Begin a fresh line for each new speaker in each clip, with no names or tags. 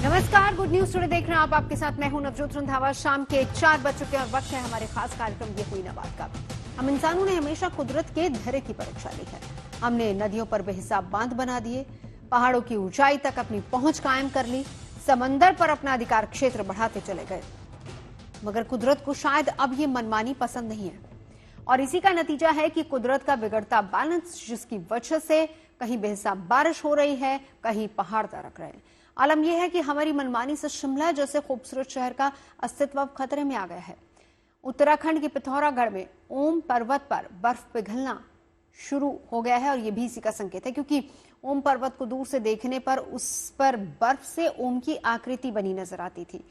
नमस्कार, good news today देख रहे हैं आप। आपके साथ मैं हूं नवजोत रंधावा। शाम के 4 बज चुके हैं और वक्त है हमारे खास कार्यक्रम ये हुई ना बात का। हम इंसानों ने हमेशा कुदरत के धैर्य की परीक्षा ली है। हमने नदियों पर बेहिसाब बांध बना दिए, पहाड़ों की ऊंचाई तक अपनी पहुंच कायम कर ली, समंदर पर अपना अधिकार क्षेत्र बढ़ाते चले गए। मगर कुदरत को शायद अब ये मनमानी पसंद नहीं है और इसी का नतीजा है कि कुदरत का बिगड़ता बैलेंस, जिसकी वजह से कहीं बेहिसाब बारिश हो रही है, कहीं पहाड़ दरक रहे हैं। आलम यह है कि हमारी मनमानी से शिमला जैसे खूबसूरत शहर का अस्तित्व अब खतरे में आ गया है। उत्तराखंड के पिथौरागढ़ में ओम पर्वत पर बर्फ पिघलना शुरू हो गया है और यह भी इसी का संकेत है, क्योंकि ओम पर्वत को दूर से देखने पर उस पर बर्फ से ओम की आकृति बनी नजर आती थी,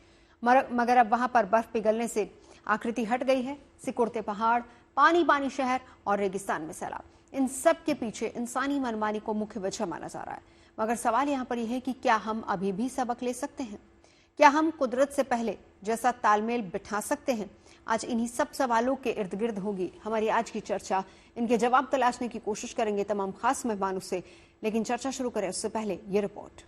मगर अब वहां पर बर्फ पिघलने से आकृति हट गई है। सिकुड़ते पहाड़, पानी पानी शहर और रेगिस्तान में सैलाब, इन सब के पीछे इंसानी मनमानी को मुख्य वजह माना जा रहा है। मगर सवाल यहां पर यह है कि क्या हम अभी भी सबक ले सकते हैं? क्या हम कुदरत से पहले जैसा तालमेल बिठा सकते हैं? आज इन्हीं सब सवालों के इर्द गिर्द होगी हमारी आज की चर्चा। इनके जवाब तलाशने की कोशिश करेंगे तमाम खास मेहमानों से, लेकिन चर्चा शुरू करें उससे पहले ये रिपोर्ट।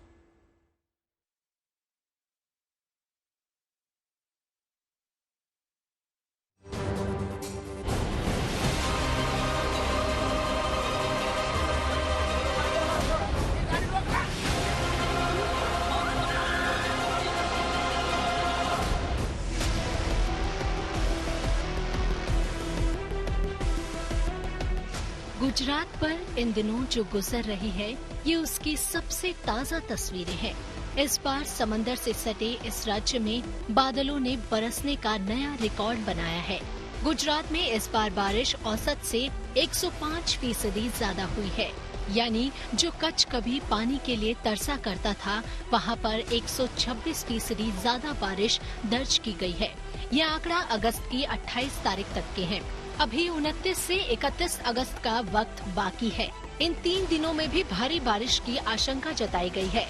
गुजरात पर इन दिनों जो गुजर रही है, ये उसकी सबसे ताजा तस्वीरें हैं। इस बार समंदर से सटे इस राज्य में बादलों ने बरसने का नया रिकॉर्ड बनाया है। गुजरात में इस बार बारिश औसत से 105% ज्यादा हुई है, यानी जो कच्छ कभी पानी के लिए तरसा करता था, वहाँ पर 126% ज्यादा बारिश दर्ज की गई है। यह आंकड़ा अगस्त की 28 तारीख तक के हैं। अभी 29 से 31 अगस्त का वक्त बाकी है। इन 3 दिनों में भी भारी बारिश की आशंका जताई गई है।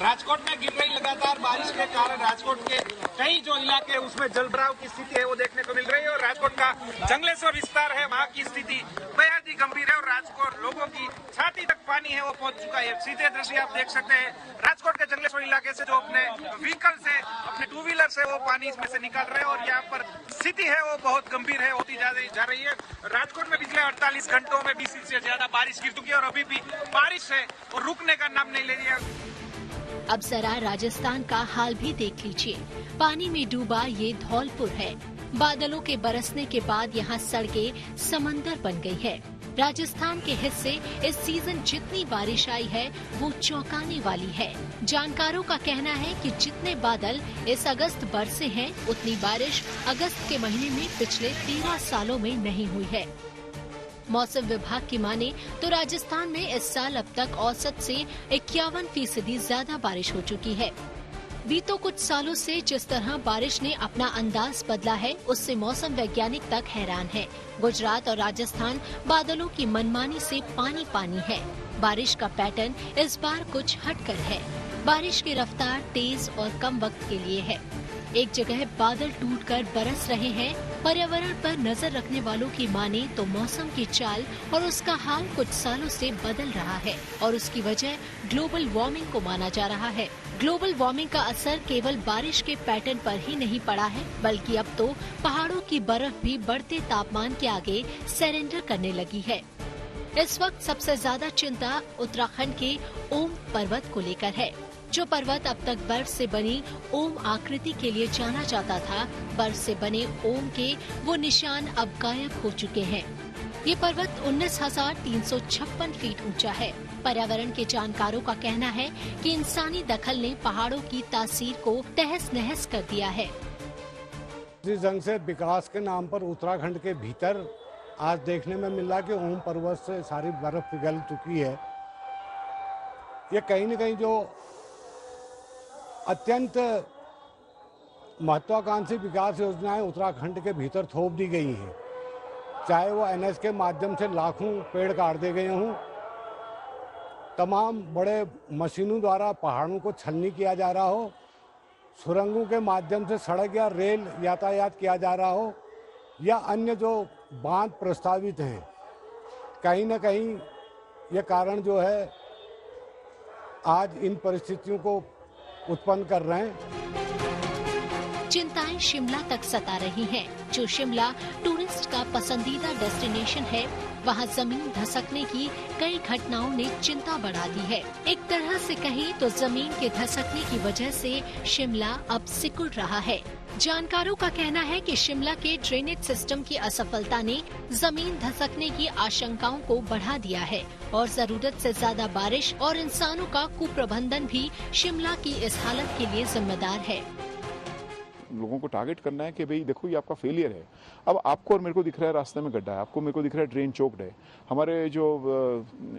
राजकोट में गिर रही लगातार बारिश के कारण राजकोट के कई जो इलाके हैं उसमें जलभराव की स्थिति है वो देखने को मिल रही है और राजकोट का जंगलेश्वर विस्तार है, वहाँ की स्थिति बेहद ही गंभीर है और राजकोट लोगों की छाती तक पानी है वो पहुंच चुका है। सीधे दृश्य आप देख सकते हैं राजकोट के जंगलेश्वर इलाके से, जो अपने व्हीकल से, अपने 2 व्हीलर से वो पानी इसमें से निकल रहे हैं और यहाँ पर स्थिति है वो बहुत गंभीर है, होती जा रही है। राजकोट में पिछले 48 घंटों में 20 से ज्यादा बारिश गिर चुकी है और अभी भी बारिश है और रुकने का नाम नहीं ले रही है।
अब जरा राजस्थान का हाल भी देख लीजिए। पानी में डूबा ये धौलपुर है। बादलों के बरसने के बाद यहाँ सड़कें समंदर बन गई है। राजस्थान के हिस्से इस सीजन जितनी बारिश आई है वो चौंकाने वाली है। जानकारों का कहना है कि जितने बादल इस अगस्त बरसे हैं, उतनी बारिश अगस्त के महीने में पिछले 13 सालों में नहीं हुई है। मौसम विभाग की माने तो राजस्थान में इस साल अब तक औसत से 51% ज्यादा बारिश हो चुकी है। बीतों कुछ सालों से जिस तरह बारिश ने अपना अंदाज बदला है, उससे मौसम वैज्ञानिक तक हैरान है। गुजरात और राजस्थान बादलों की मनमानी से पानी पानी है। बारिश का पैटर्न इस बार कुछ हटकर है। बारिश की रफ्तार तेज और कम वक्त के लिए है। एक जगह बादल टूटकर बरस रहे हैं। पर्यावरण पर नजर रखने वालों की माने तो मौसम की चाल और उसका हाल कुछ सालों से बदल रहा है और उसकी वजह ग्लोबल वार्मिंग को माना जा रहा है। ग्लोबल वार्मिंग का असर केवल बारिश के पैटर्न पर ही नहीं पड़ा है, बल्कि अब तो पहाड़ों की बर्फ भी बढ़ते तापमान के आगे सरेंडर करने लगी है। इस वक्त सबसे ज्यादा चिंता उत्तराखंड के ओम पर्वत को लेकर है। जो पर्वत अब तक बर्फ से बनी ओम आकृति के लिए जाना जाता था, बर्फ से बने ओम के वो निशान अब गायब हो चुके हैं। ये पर्वत 19,356 फीट ऊंचा है। पर्यावरण के जानकारों का कहना है कि इंसानी दखल ने पहाड़ों की तासीर को तहस नहस कर दिया है।
इस ढंग से विकास के नाम पर उत्तराखंड के भीतर आज देखने में मिल रहा कि ओम पर्वत से सारी बर्फ पिघल चुकी है। ये कहीं न कहीं जो अत्यंत महत्वाकांक्षी विकास योजनाएं उत्तराखंड के भीतर थोप दी गई हैं, चाहे वो एनएच के माध्यम से लाखों पेड़ काट दिए गए हों, तमाम बड़े मशीनों द्वारा पहाड़ों को छलनी किया जा रहा हो, सुरंगों के माध्यम से सड़क या रेल यातायात किया जा रहा हो, या अन्य जो बांध प्रस्तावित हैं, कहीं न कहीं ये कारण जो है आज इन परिस्थितियों को उत्पन्न कर रहे हैं।
चिंताएं शिमला तक सता रही हैं। जो शिमला टूरिस्ट का पसंदीदा डेस्टिनेशन है, वहां जमीन धसकने की कई घटनाओं ने चिंता बढ़ा दी है। एक तरह से कहें तो जमीन के धसकने की वजह से शिमला अब सिकुड़ रहा है। जानकारों का कहना है कि शिमला के ड्रेनेज सिस्टम की असफलता ने जमीन धसकने की आशंकाओं को बढ़ा दिया है और जरूरत से ज्यादा बारिश और इंसानों का कुप्रबंधन भी शिमला की इस हालत के लिए जिम्मेदार है।
लोगों को टारगेट करना है कि भाई देखो ये आपका फेलियर है। अब आपको और मेरे को दिख रहा है रास्ते में गड्ढा है, आपको मेरे को दिख रहा है ड्रेन चोक्ड है। हमारे जो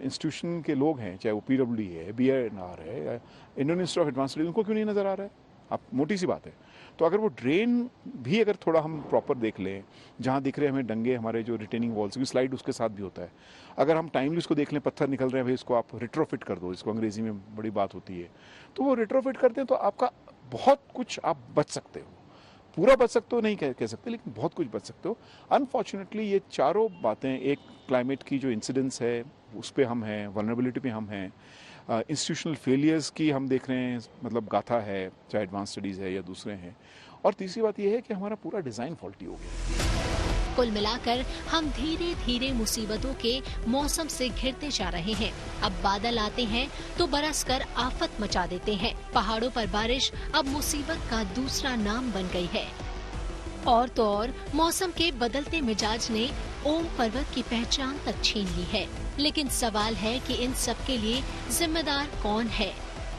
इंस्टीट्यूशन के लोग हैं, चाहे वो PWD है, BNR है, Indian institute of advance studies, उनको क्यों नहीं नजर आ रहा है? आप मोटी सी बात है। तो अगर वो ड्रेन भी अगर थोड़ा हम प्रॉपर देख लें, जहाँ दिख रहे हैं हमें डंगे, हमारे जो रिटेनिंग वॉल्स की स्लाइड उसके साथ भी होता है, अगर हम टाइमली उसको देख लें, पत्थर निकल रहे हैं भाई इसको आप रिट्रोफिट कर दो, इसको अंग्रेजी में बड़ी बात होती है, तो वो रिट्रोफिट करते हैं तो आपका बहुत कुछ आप बच सकते हो। पूरा बच सकते हो नहीं कह सकते, लेकिन बहुत कुछ बच सकते हो। अनफॉर्चुनेटली ये चारों बातें, एक क्लाइमेट की जो इंसिडेंस है उस पर हम हैं, वल्नरेबिलिटी पे हम हैं, इंस्टीट्यूशनल फेलियर्स की हम देख रहे हैं, मतलब गाथा है, चाहे एडवांस स्टडीज़ है या दूसरे हैं, और तीसरी बात यह है कि हमारा पूरा डिज़ाइन फॉल्टी हो गया।
कुल मिलाकर हम धीरे धीरे मुसीबतों के मौसम से घिरते जा रहे हैं। अब बादल आते हैं तो बरसकर आफत मचा देते हैं। पहाड़ों पर बारिश अब मुसीबत का दूसरा नाम बन गई है। और तो और मौसम के बदलते मिजाज ने ओम पर्वत की पहचान तक छीन ली है। लेकिन सवाल है कि इन सब के लिए जिम्मेदार कौन है?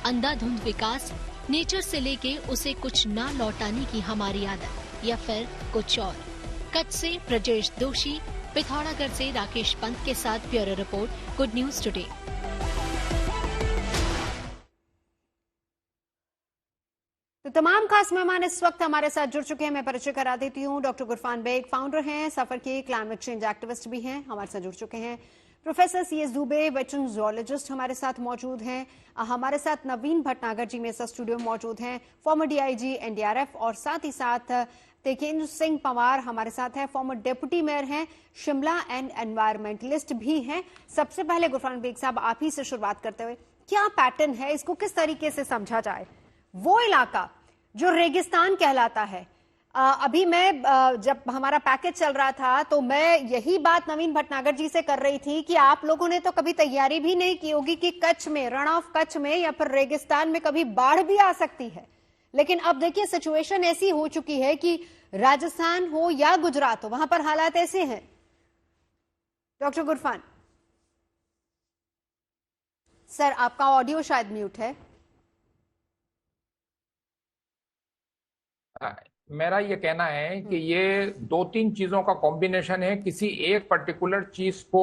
अंधाधुंध विकास, नेचर से लेके उसे कुछ ना लौटाने की हमारी आदत, या फिर कुछ और? कच्छ से ब्रजेश दोषी, पिथौरागढ़ से राकेश पंत के साथ bureau report, good news today.
तो तमाम खास मेहमान इस वक्त हमारे साथ जुड़ चुके हैं। मैं परिचय करा देती हूँ। डॉक्टर गुरफान बेग फाउंडर हैं, सफर के क्लाइमेट चेंज एक्टिविस्ट भी हैं, हमारे साथ जुड़ चुके हैं। Professor CS Dubey, veteran zoologist हमारे साथ मौजूद हैं। हमारे साथ नवीन भटनागर जी मेरे साथ स्टूडियो में मौजूद हैं, फॉर्मर DIG NDRF, और साथ ही साथ तेकेंद्र सिंह पंवार हमारे साथ है, फॉर्मर डेप्यूटी मेयर हैं शिमला एंड एनवायरमेंटलिस्ट भी हैं। सबसे पहले गुरफान बेग साहब, आप ही से शुरुआत करते हुए, क्या पैटर्न है, इसको किस तरीके से समझा जाए? वो इलाका जो रेगिस्तान कहलाता है, अभी मैं जब हमारा पैकेज चल रहा था तो मैं यही बात नवीन भटनागर जी से कर रही थी कि आप लोगों ने तो कभी तैयारी भी नहीं की होगी कि कच्छ में, रण ऑफ कच्छ में या फिर रेगिस्तान में कभी बाढ़ भी आ सकती है। लेकिन अब देखिए सिचुएशन ऐसी हो चुकी है कि राजस्थान हो या गुजरात हो, वहां पर हालात ऐसे हैं। डॉक्टर गुरफान सर, आपका ऑडियो शायद म्यूट है।
मेरा ये कहना है कि ये 2-3 चीजों का कॉम्बिनेशन है। किसी एक पर्टिकुलर चीज को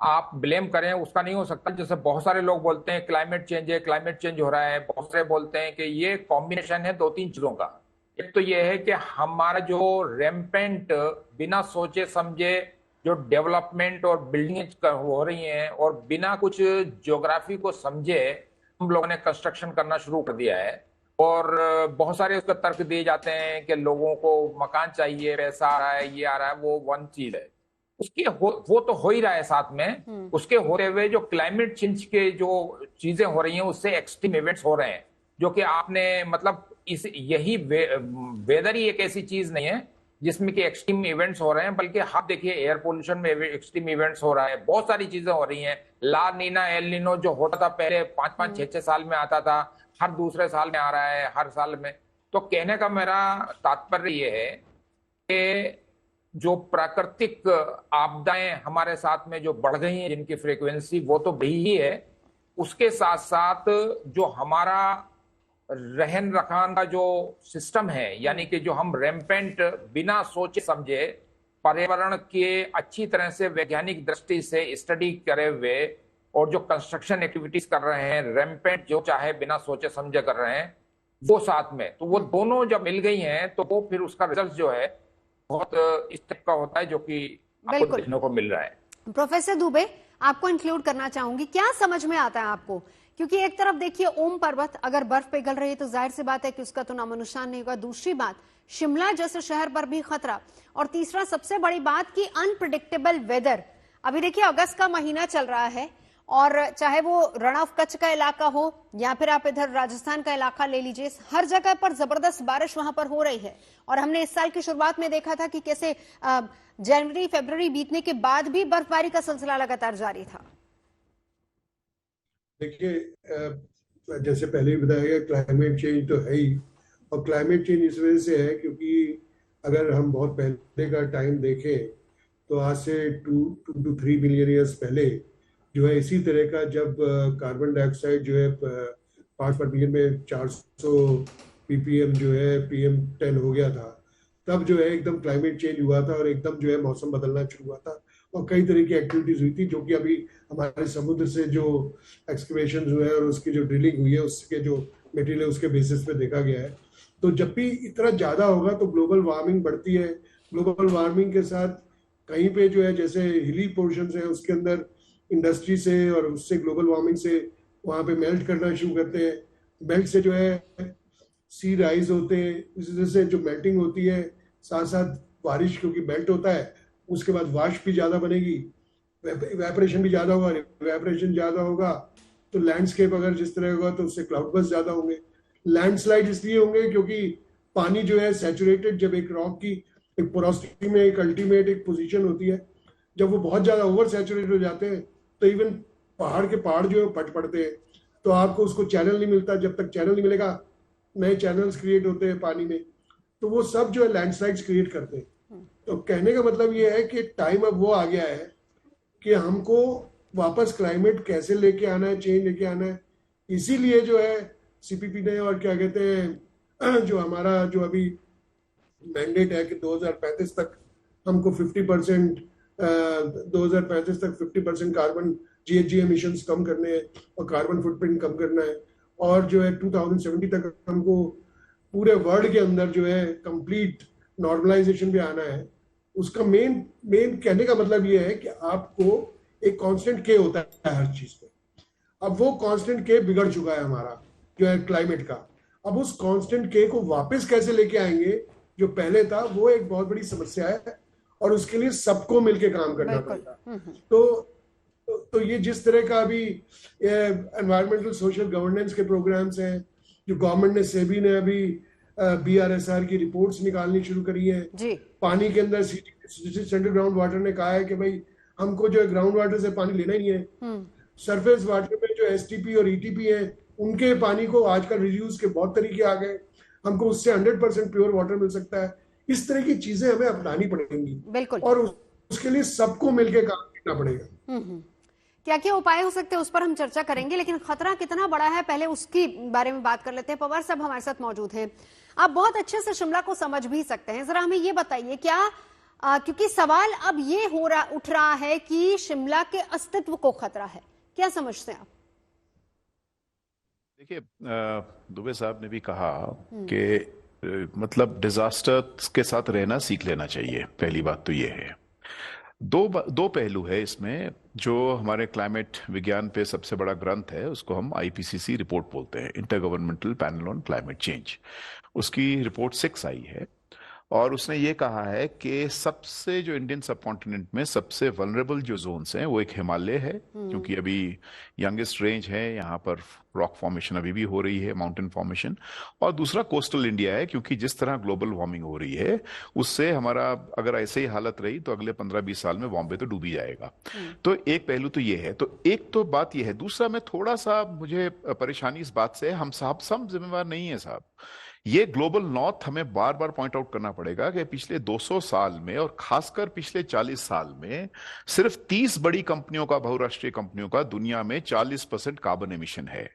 आप ब्लेम करें उसका नहीं हो सकता। जैसे बहुत सारे लोग बोलते हैं क्लाइमेट चेंज है, क्लाइमेट चेंज हो रहा है, बहुत सारे बोलते हैं कि ये कॉम्बिनेशन है 2-3 चीजों का। एक तो ये है कि हमारा जो रैम्पेंट बिना सोचे समझे जो डेवलपमेंट और बिल्डिंग हो रही हैं और बिना कुछ ज्योग्राफी को समझे हम लोगों ने कंस्ट्रक्शन करना शुरू कर दिया है। और बहुत सारे उसके तर्क दिए जाते हैं कि लोगों को मकान चाहिए, पैसा आ रहा है, ये आ रहा है, वो वन चीज है। वो तो हो ही रहा है। साथ में उसके होते हुए जो क्लाइमेट चेंज के जो चीजें हो रही हैं उससे एक्सट्रीम इवेंट्स हो रहे हैं, जो कि आपने मतलब यही वेदर ही एक ऐसी चीज नहीं है जिसमें कि एक्सट्रीम इवेंट्स हो रहे हैं, बल्कि आप देखिए एयर पोल्यूशन में एक्सट्रीम इवेंट्स हो रहा है, बहुत सारी चीजें हो रही हैं। ला नीना, एल नीनो जो होता था पहले 5-5, 6-6 साल में आता था, हर दूसरे साल में आ रहा है, हर साल में। तो कहने का मेरा तात्पर्य ये है कि जो प्राकृतिक आपदाएं हमारे साथ में जो बढ़ गई हैं, जिनकी फ्रीक्वेंसी वो तो बढ़ी ही है, उसके साथ साथ जो हमारा रहन रखान का जो सिस्टम है, यानी कि जो हम रैम्पेंट बिना सोचे समझे पर्यावरण के अच्छी तरह से वैज्ञानिक दृष्टि से स्टडी करे हुए और जो कंस्ट्रक्शन एक्टिविटीज कर रहे हैं, रैम्पेंट जो चाहे बिना सोचे समझे कर रहे हैं, वो साथ में, तो वो दोनों जब मिल गई हैं तो वो फिर उसका रिजल्ट जो है बहुत इस टाइप का होता है, जो कि आपको देखने को मिल रहा है।
प्रोफेसर दुबे, आपको इंक्लूड करना चाहूंगी, क्या समझ में आता है आपको? क्योंकि एक तरफ देखिए ओम पर्वत, अगर बर्फ पिघल रही है तो जाहिर सी बात है कि उसका तो नामोनिशान नहीं होगा। दूसरी बात, शिमला जैसे शहर पर भी खतरा। और तीसरा सबसे बड़ी बात कि अनप्रिडिक्टेबल वेदर। अभी देखिए अगस्त का महीना चल रहा है और चाहे वो रण ऑफ कच्छ का इलाका हो या फिर आप इधर राजस्थान का इलाका ले लीजिए, हर जगह पर जबरदस्त बारिश वहां पर हो रही है। और हमने इस साल की शुरुआत में देखा था कि कैसे जनवरी फरवरी बीतने के बाद भी बर्फबारी का सिलसिला लगातार जारी था।
देखिए, जैसे पहले भी बताया गया, क्लाइमेट चेंज तो है ही, और क्लाइमेट चेंज इस वजह से है क्योंकि अगर हम बहुत पहले का टाइम देखें तो आज से 2 to 3 मिलियन ईयर्स पहले जो है इसी तरह का, जब कार्बन डाइऑक्साइड जो है पार्ट पर मिलियन में 400 ppm जो है PM10 हो गया था, तब जो है एकदम क्लाइमेट चेंज हुआ था और एकदम जो है मौसम बदलना शुरू हुआ था और कई तरह की एक्टिविटीज हुई थी, जो कि अभी हमारे समुद्र से जो एक्सकवेशन हुए हैं और उसकी जो ड्रिलिंग हुई है उसके जो मटेरियल उसके बेसिस पे देखा गया है। तो जब भी इतना ज्यादा होगा तो ग्लोबल वार्मिंग बढ़ती है। ग्लोबल वार्मिंग के साथ कहीं पे जो है जैसे हिली पोर्शन है उसके अंदर इंडस्ट्री से और उससे ग्लोबल वार्मिंग से वहां पे मेल्ट करना शुरू करते हैं। मेल्ट से जो है सी राइज होते हैं, इस वजह से जो मेल्टिंग होती है साथ साथ बारिश क्योंकि मेल्ट होता है उसके बाद वाष्प भी ज्यादा बनेगी, इवेपोरेशन भी ज्यादा होगा। इवेपोरेशन ज्यादा होगा तो लैंडस्केप अगर जिस तरह होगा तो उससे क्लाउड बर्स्ट ज्यादा होंगे। लैंडस्लाइड इसलिए होंगे क्योंकि पानी जो है सैचुरेटेड, जब एक रॉक की एक पोरोसिटी में एक अल्टीमेट एक पोजीशन होती है, जब वो बहुत ज्यादा ओवर सैचुरेटेड हो जाते हैं तो इवन पहाड़ के पहाड़ जो है फट पड़ते हैं, तो आपको उसको चैनल नहीं मिलता। जब तक चैनल नहीं मिलेगा नए चैनल्स क्रिएट होते हैं पानी में, तो वो सब जो है लैंडस्लाइड्स क्रिएट करते हैं। तो कहने का मतलब ये है कि टाइम अब वो आ गया है कि हमको वापस क्लाइमेट कैसे लेके आना है, चेंज लेके आना है। इसीलिए जो है सीपीपी ने और क्या कहते हैं जो हमारा जो अभी मैंडेट है कि 2035 तक हमको 50% 2035 तक 50% कार्बन GHG एमिशंस कम करने हैं और कार्बन फुटप्रिंट कम करना है, और जो है 2070 तक हमको पूरे वर्ल्ड के अंदर जो है कंप्लीट नॉर्मलाइजेशन भी आना है। उसका मेन कहने का मतलब ये है कि आपको एक कांस्टेंट के होता है हर चीज पे। अब वो कांस्टेंट के बिगड़ चुका है हमारा जो है क्लाइमेट का। अब उस कांस्टेंट के को वापस कैसे लेके आएंगे जो पहले था, वो एक बहुत बड़ी समस्या है और उसके लिए सबको मिलके काम करना पड़ेगा। तो ये जिस तरह का अभी एनवायरमेंटल सोशल गवर्नेंस के प्रोग्राम्स हैं, जो गवर्नमेंट ने सेबी ने अभी BRSR की रिपोर्ट्स निकालनी शुरू करी है जी। पानी के अंदर सेंट्रल ग्राउंड वाटर ने कहा है कि भाई हमको जो है ग्राउंड वाटर से पानी लेना ही है। सरफेस वाटर में जो STP और ETP है उनके पानी को आजकल रिड्यूस के बहुत तरीके आ गए, हमको उससे 100% प्योर वाटर मिल सकता है। इस तरह की चीजें हमें अपनानी पड़ेंगी बिल्कुल, और उसके लिए सबको मिलकर काम करना पड़ेगा।
क्या क्या उपाय हो सकते हैं उस पर हम चर्चा करेंगे, लेकिन खतरा कितना बड़ा है पहले उसके बारे में बात कर लेते हैं। पवार साहब हमारे साथ मौजूद हैं, आप बहुत अच्छे से शिमला को समझ भी सकते हैं, जरा हमें ये बताइए क्या क्योंकि सवाल अब ये उठ रहा है कि शिमला के अस्तित्व को खतरा है, क्या समझते हैं आप?
देखिए, दुबे साहब ने भी कहा कि मतलब डिजास्टर के साथ रहना सीख लेना चाहिए। पहली बात तो ये है। दो पहलू है इसमें। जो हमारे क्लाइमेट विज्ञान पे सबसे बड़ा ग्रंथ है उसको हम IPCC रिपोर्ट बोलते हैं, inter governmental panel on climate change. उसकी रिपोर्ट 6 आई है और उसने ये कहा है कि सबसे जो इंडियन सबकॉन्टिनेंट में सबसे वल्नरेबल जो जोन्स हैं वो एक हिमालय है, क्योंकि अभी यंगेस्ट रेंज है, यहाँ पर रॉक फॉर्मेशन अभी भी हो रही है, माउंटेन फॉर्मेशन, और दूसरा कोस्टल इंडिया है, क्योंकि जिस तरह ग्लोबल वार्मिंग हो रही है उससे हमारा अगर ऐसे ही हालत रही तो अगले 15-20 साल में बॉम्बे तो डूबी जाएगा। तो एक पहलू तो ये है। तो एक तो बात ये है। दूसरा, मैं थोड़ा सा मुझे परेशानी इस बात से, हम साहब सब जिम्मेवार नहीं है साहब। ये ग्लोबल नॉर्थ हमें बार बार पॉइंट आउट करना पड़ेगा कि पिछले 200 साल में और खासकर पिछले 40 साल में सिर्फ 30 बड़ी कंपनियों का, बहुराष्ट्रीय कंपनियों का दुनिया में 40% कार्बन एमिशन है।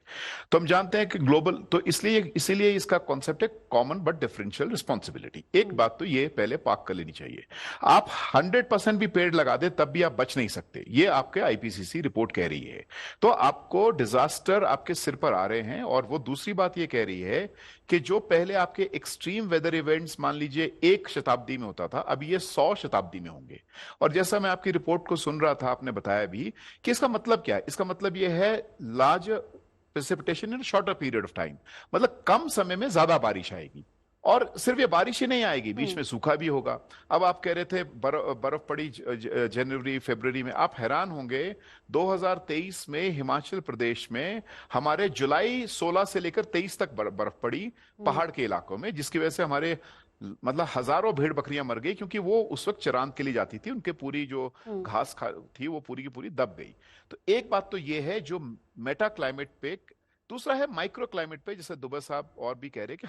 तो हम जानते हैं कि ग्लोबल, तो इसीलिए इसका कॉन्सेप्ट है कॉमन बट डिफरेंशियल रिस्पॉन्सिबिलिटी। एक बात तो ये पहले पाक कर लेनी चाहिए। आप 100% भी पेड़ लगा दे तब भी आप बच नहीं सकते, ये आपके IPCC रिपोर्ट कह रही है। तो आपको डिजास्टर आपके सिर पर आ रहे हैं। और वो दूसरी बात ये कह रही है कि जो पहले आपके एक्सट्रीम वेदर इवेंट्स मान लीजिए 1 शताब्दी में होता था, अब ये 100 शताब्दी में होंगे। और जैसा मैं आपकी रिपोर्ट को सुन रहा था, आपने बताया भी कि इसका मतलब क्या है। इसका मतलब ये है large precipitation in shorter period of time, मतलब कम समय में ज्यादा बारिश आएगी। और सिर्फ ये बारिश ही नहीं आएगी, बीच में सूखा भी होगा। अब आप कह रहे थे बर्फ पड़ी जनवरी फरवरी में, आप हैरान होंगे 2023 में हिमाचल प्रदेश में हमारे जुलाई 16 से लेकर 23 तक बर्फ पड़ी पहाड़ के इलाकों में, जिसकी वजह से हमारे मतलब हजारों भेड़ बकरियां मर गई, क्योंकि वो उस वक्त चरान के लिए जाती थी, उनके पूरी जो घास थी वो पूरी की पूरी दब गई। तो एक बात तो ये है जो मेटा क्लाइमेट पे, दूसरा है माइक्रो क्लाइमेट पे, जैसे दुबे साहब और भी कह रहे हैं कि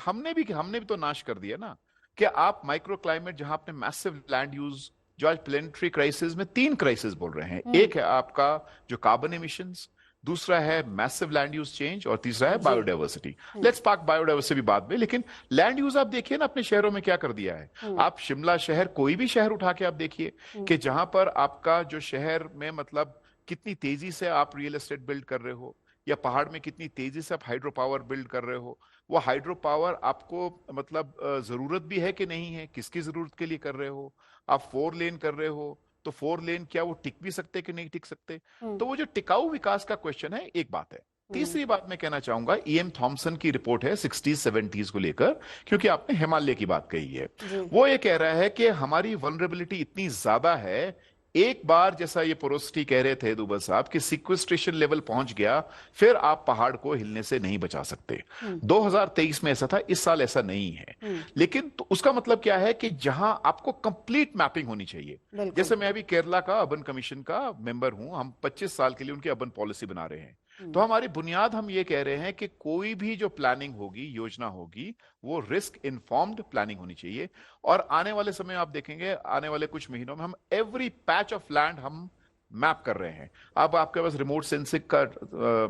हमने भी तो नाश कर दिया ना। कि आप माइक्रो क्लाइमेट जहां आपने मैसिव लैंड यूज, जो आज प्लेनेटरी क्राइसिस में 3 क्राइसिस बोल रहे हैं, एक है आपका जो कार्बन एमिशंस, दूसरा है मैसिव लैंड यूज चेंज, और तीसरा है बायोडाइवर्सिटी। लेट्स पार्क बायोडाइवर्सिटी बाद में, लेकिन लैंड यूज आप देखिए ना अपने शहरों में क्या कर दिया है। आप शिमला शहर, कोई भी शहर उठा के आप देखिए कि जहां पर आपका जो शहर में मतलब कितनी तेजी से आप रियल एस्टेट बिल्ड कर रहे हो, या पहाड़ में कितनी तेजी से आप हाइड्रो पावर बिल्ड कर रहे हो। वो हाइड्रो पावर आपको मतलब जरूरत भी है कि नहीं है, किसकी जरूरत के लिए कर रहे हो। आप 4 लेन कर रहे हो तो 4 लेन क्या वो टिक भी सकते कि नहीं टिक सकते। तो वो जो टिकाऊ विकास का क्वेश्चन है, एक बात है। तीसरी बात मैं कहना चाहूंगा, EM थॉमसन की रिपोर्ट है 60s 70s को लेकर, क्योंकि आपने हिमालय की बात कही है। वो ये कह रहा है कि हमारी वल्नरेबिलिटी इतनी ज्यादा है, एक बार जैसा ये पोरोसिटी कह रहे थे दुबे साहब कि सिक्वेस्ट्रेशन लेवल पहुंच गया, फिर आप पहाड़ को हिलने से नहीं बचा सकते। 2023 में ऐसा था, इस साल ऐसा नहीं है। लेकिन तो उसका मतलब क्या है कि जहां आपको कंप्लीट मैपिंग होनी चाहिए। जैसे मैं अभी केरला का अर्बन कमीशन का मेंबर हूं, हम 25 साल के लिए उनकी अर्बन पॉलिसी बना रहे हैं। तो हमारी बुनियाद हम ये कह रहे हैं कि कोई भी जो प्लानिंग होगी, योजना होगी, वो रिस्क इन्फॉर्म्ड प्लानिंग होनी चाहिए। और आने वाले समय आप देखेंगे, आने वाले कुछ महीनों में हम एवरी पैच ऑफ लैंड हम मैप कर रहे हैं। अब आपके पास रिमोट सेंसिंग का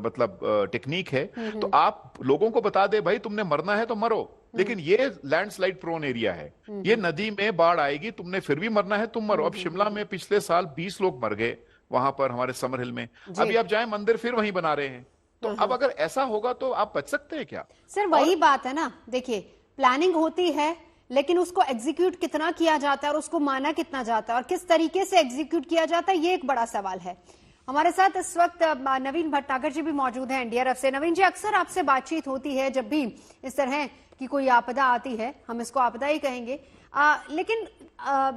मतलब टेक्निक है, तो आप लोगों को बता दे भाई तुमने मरना है तो मरो, लेकिन ये लैंडस्लाइड प्रोन एरिया है, ये नदी में बाढ़ आएगी, तुमने फिर भी मरना है तुम मरो। अब शिमला में पिछले साल 20 लोग मर गए, वहां पर हमारे समर हिल में। अभी आप जाएं, मंदिर फिर वहीं बना रहे हैं। तो अब अगर ऐसा होगा तो आप बच सकते हैं क्या?
सर वही बात है ना, देखिए प्लानिंग होती है, लेकिन उसको एग्जीक्यूट कितना किया जाता है और उसको माना कितना जाता है और किस तरीके से एग्जीक्यूट किया जाता है, ये एक बड़ा सवाल है। हमारे साथ इस वक्त नवीन भटनागर जी भी मौजूद हैं NDRF से। नवीन जी, अक्सर आपसे बातचीत होती है जब भी इस तरह की कोई आपदा आती है, हम इसको आपदा ही कहेंगे, लेकिन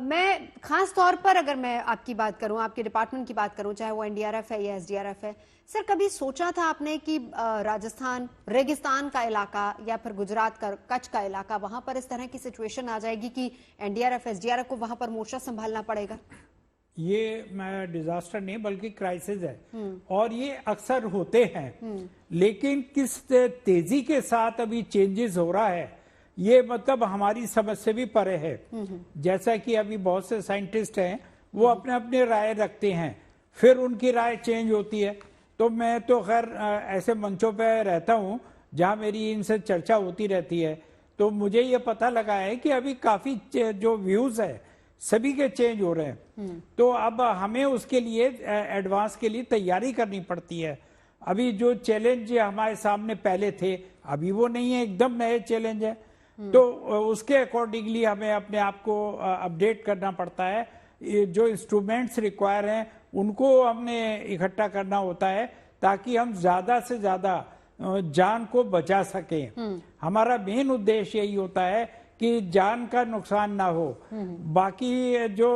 मैं खास तौर पर अगर मैं आपकी बात करूं, आपके डिपार्टमेंट की बात करूं, चाहे वो NDRF है या SDRF है, सर कभी सोचा था आपने कि राजस्थान रेगिस्तान का इलाका या फिर गुजरात का कच्छ का इलाका, वहां पर इस तरह की सिचुएशन आ जाएगी कि NDRF SDRF को वहां पर मोर्चा संभालना पड़ेगा?
ये डिजास्टर नहीं बल्कि क्राइसिस है, और ये अक्सर होते हैं। लेकिन किस तेजी के साथ अभी चेंजेस हो रहा है, ये मतलब हमारी समझ से भी परे है। जैसा कि अभी बहुत से साइंटिस्ट हैं, वो अपने अपने राय रखते हैं, फिर उनकी राय चेंज होती है। तो मैं तो खैर ऐसे मंचों पे रहता हूँ जहाँ मेरी इनसे चर्चा होती रहती है, तो मुझे ये पता लगा है कि अभी काफी जो व्यूज है सभी के चेंज हो रहे हैं। तो अब हमें उसके लिए एडवांस के लिए तैयारी करनी पड़ती है। अभी जो चैलेंज हमारे सामने पहले थे, अभी वो नहीं है, एकदम नए चैलेंज है। तो उसके अकॉर्डिंगली हमें अपने आप को अपडेट करना पड़ता है। जो इंस्ट्रूमेंट्स रिक्वायर हैं उनको हमने इकट्ठा करना होता है, ताकि हम ज्यादा से ज्यादा जान को बचा सकें। हमारा मेन उद्देश्य यही होता है कि जान का नुकसान ना हो। बाकी जो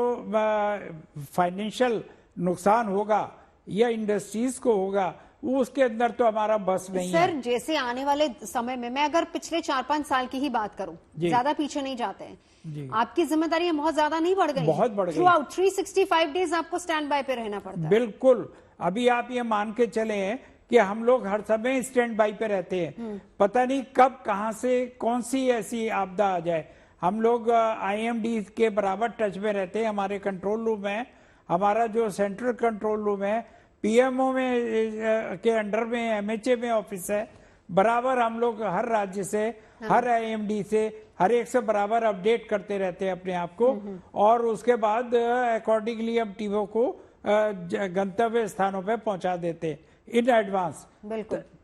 फाइनेंशियल नुकसान होगा या इंडस्ट्रीज को होगा, वो उसके अंदर तो हमारा बस नहीं है।
सर जैसे आने वाले समय में, मैं अगर पिछले 4-5 साल की ही बात करूं, ज्यादा पीछे नहीं जाते हैं, आपकी जिम्मेदारियां बहुत ज्यादा नहीं बढ़ गई?
बहुत बढ़ गई।
थ्रू आउट 365 डेज आपको स्टैंड बाय पे रहना पड़ता है।
बिल्कुल। अभी आप ये मान के चले हैं कि हम लोग हर समय स्टैंड बाय पे रहते हैं, पता नहीं कब कहां से कौन सी ऐसी आपदा आ जाए। हम लोग IMD के बराबर टच में रहते हैं। हमारे कंट्रोल रूम है, हमारा जो सेंट्रल कंट्रोल रूम है, PMO में के अंडर में MHA में ऑफिस है, बराबर हम लोग हर राज्य से, हर IMD से, हर एक से बराबर अपडेट करते रहते हैं अपने आप को। और उसके बाद अकॉर्डिंगली हम टीमों को गंतव्य स्थानों पे पहुंचा देते हैं इन एडवांस,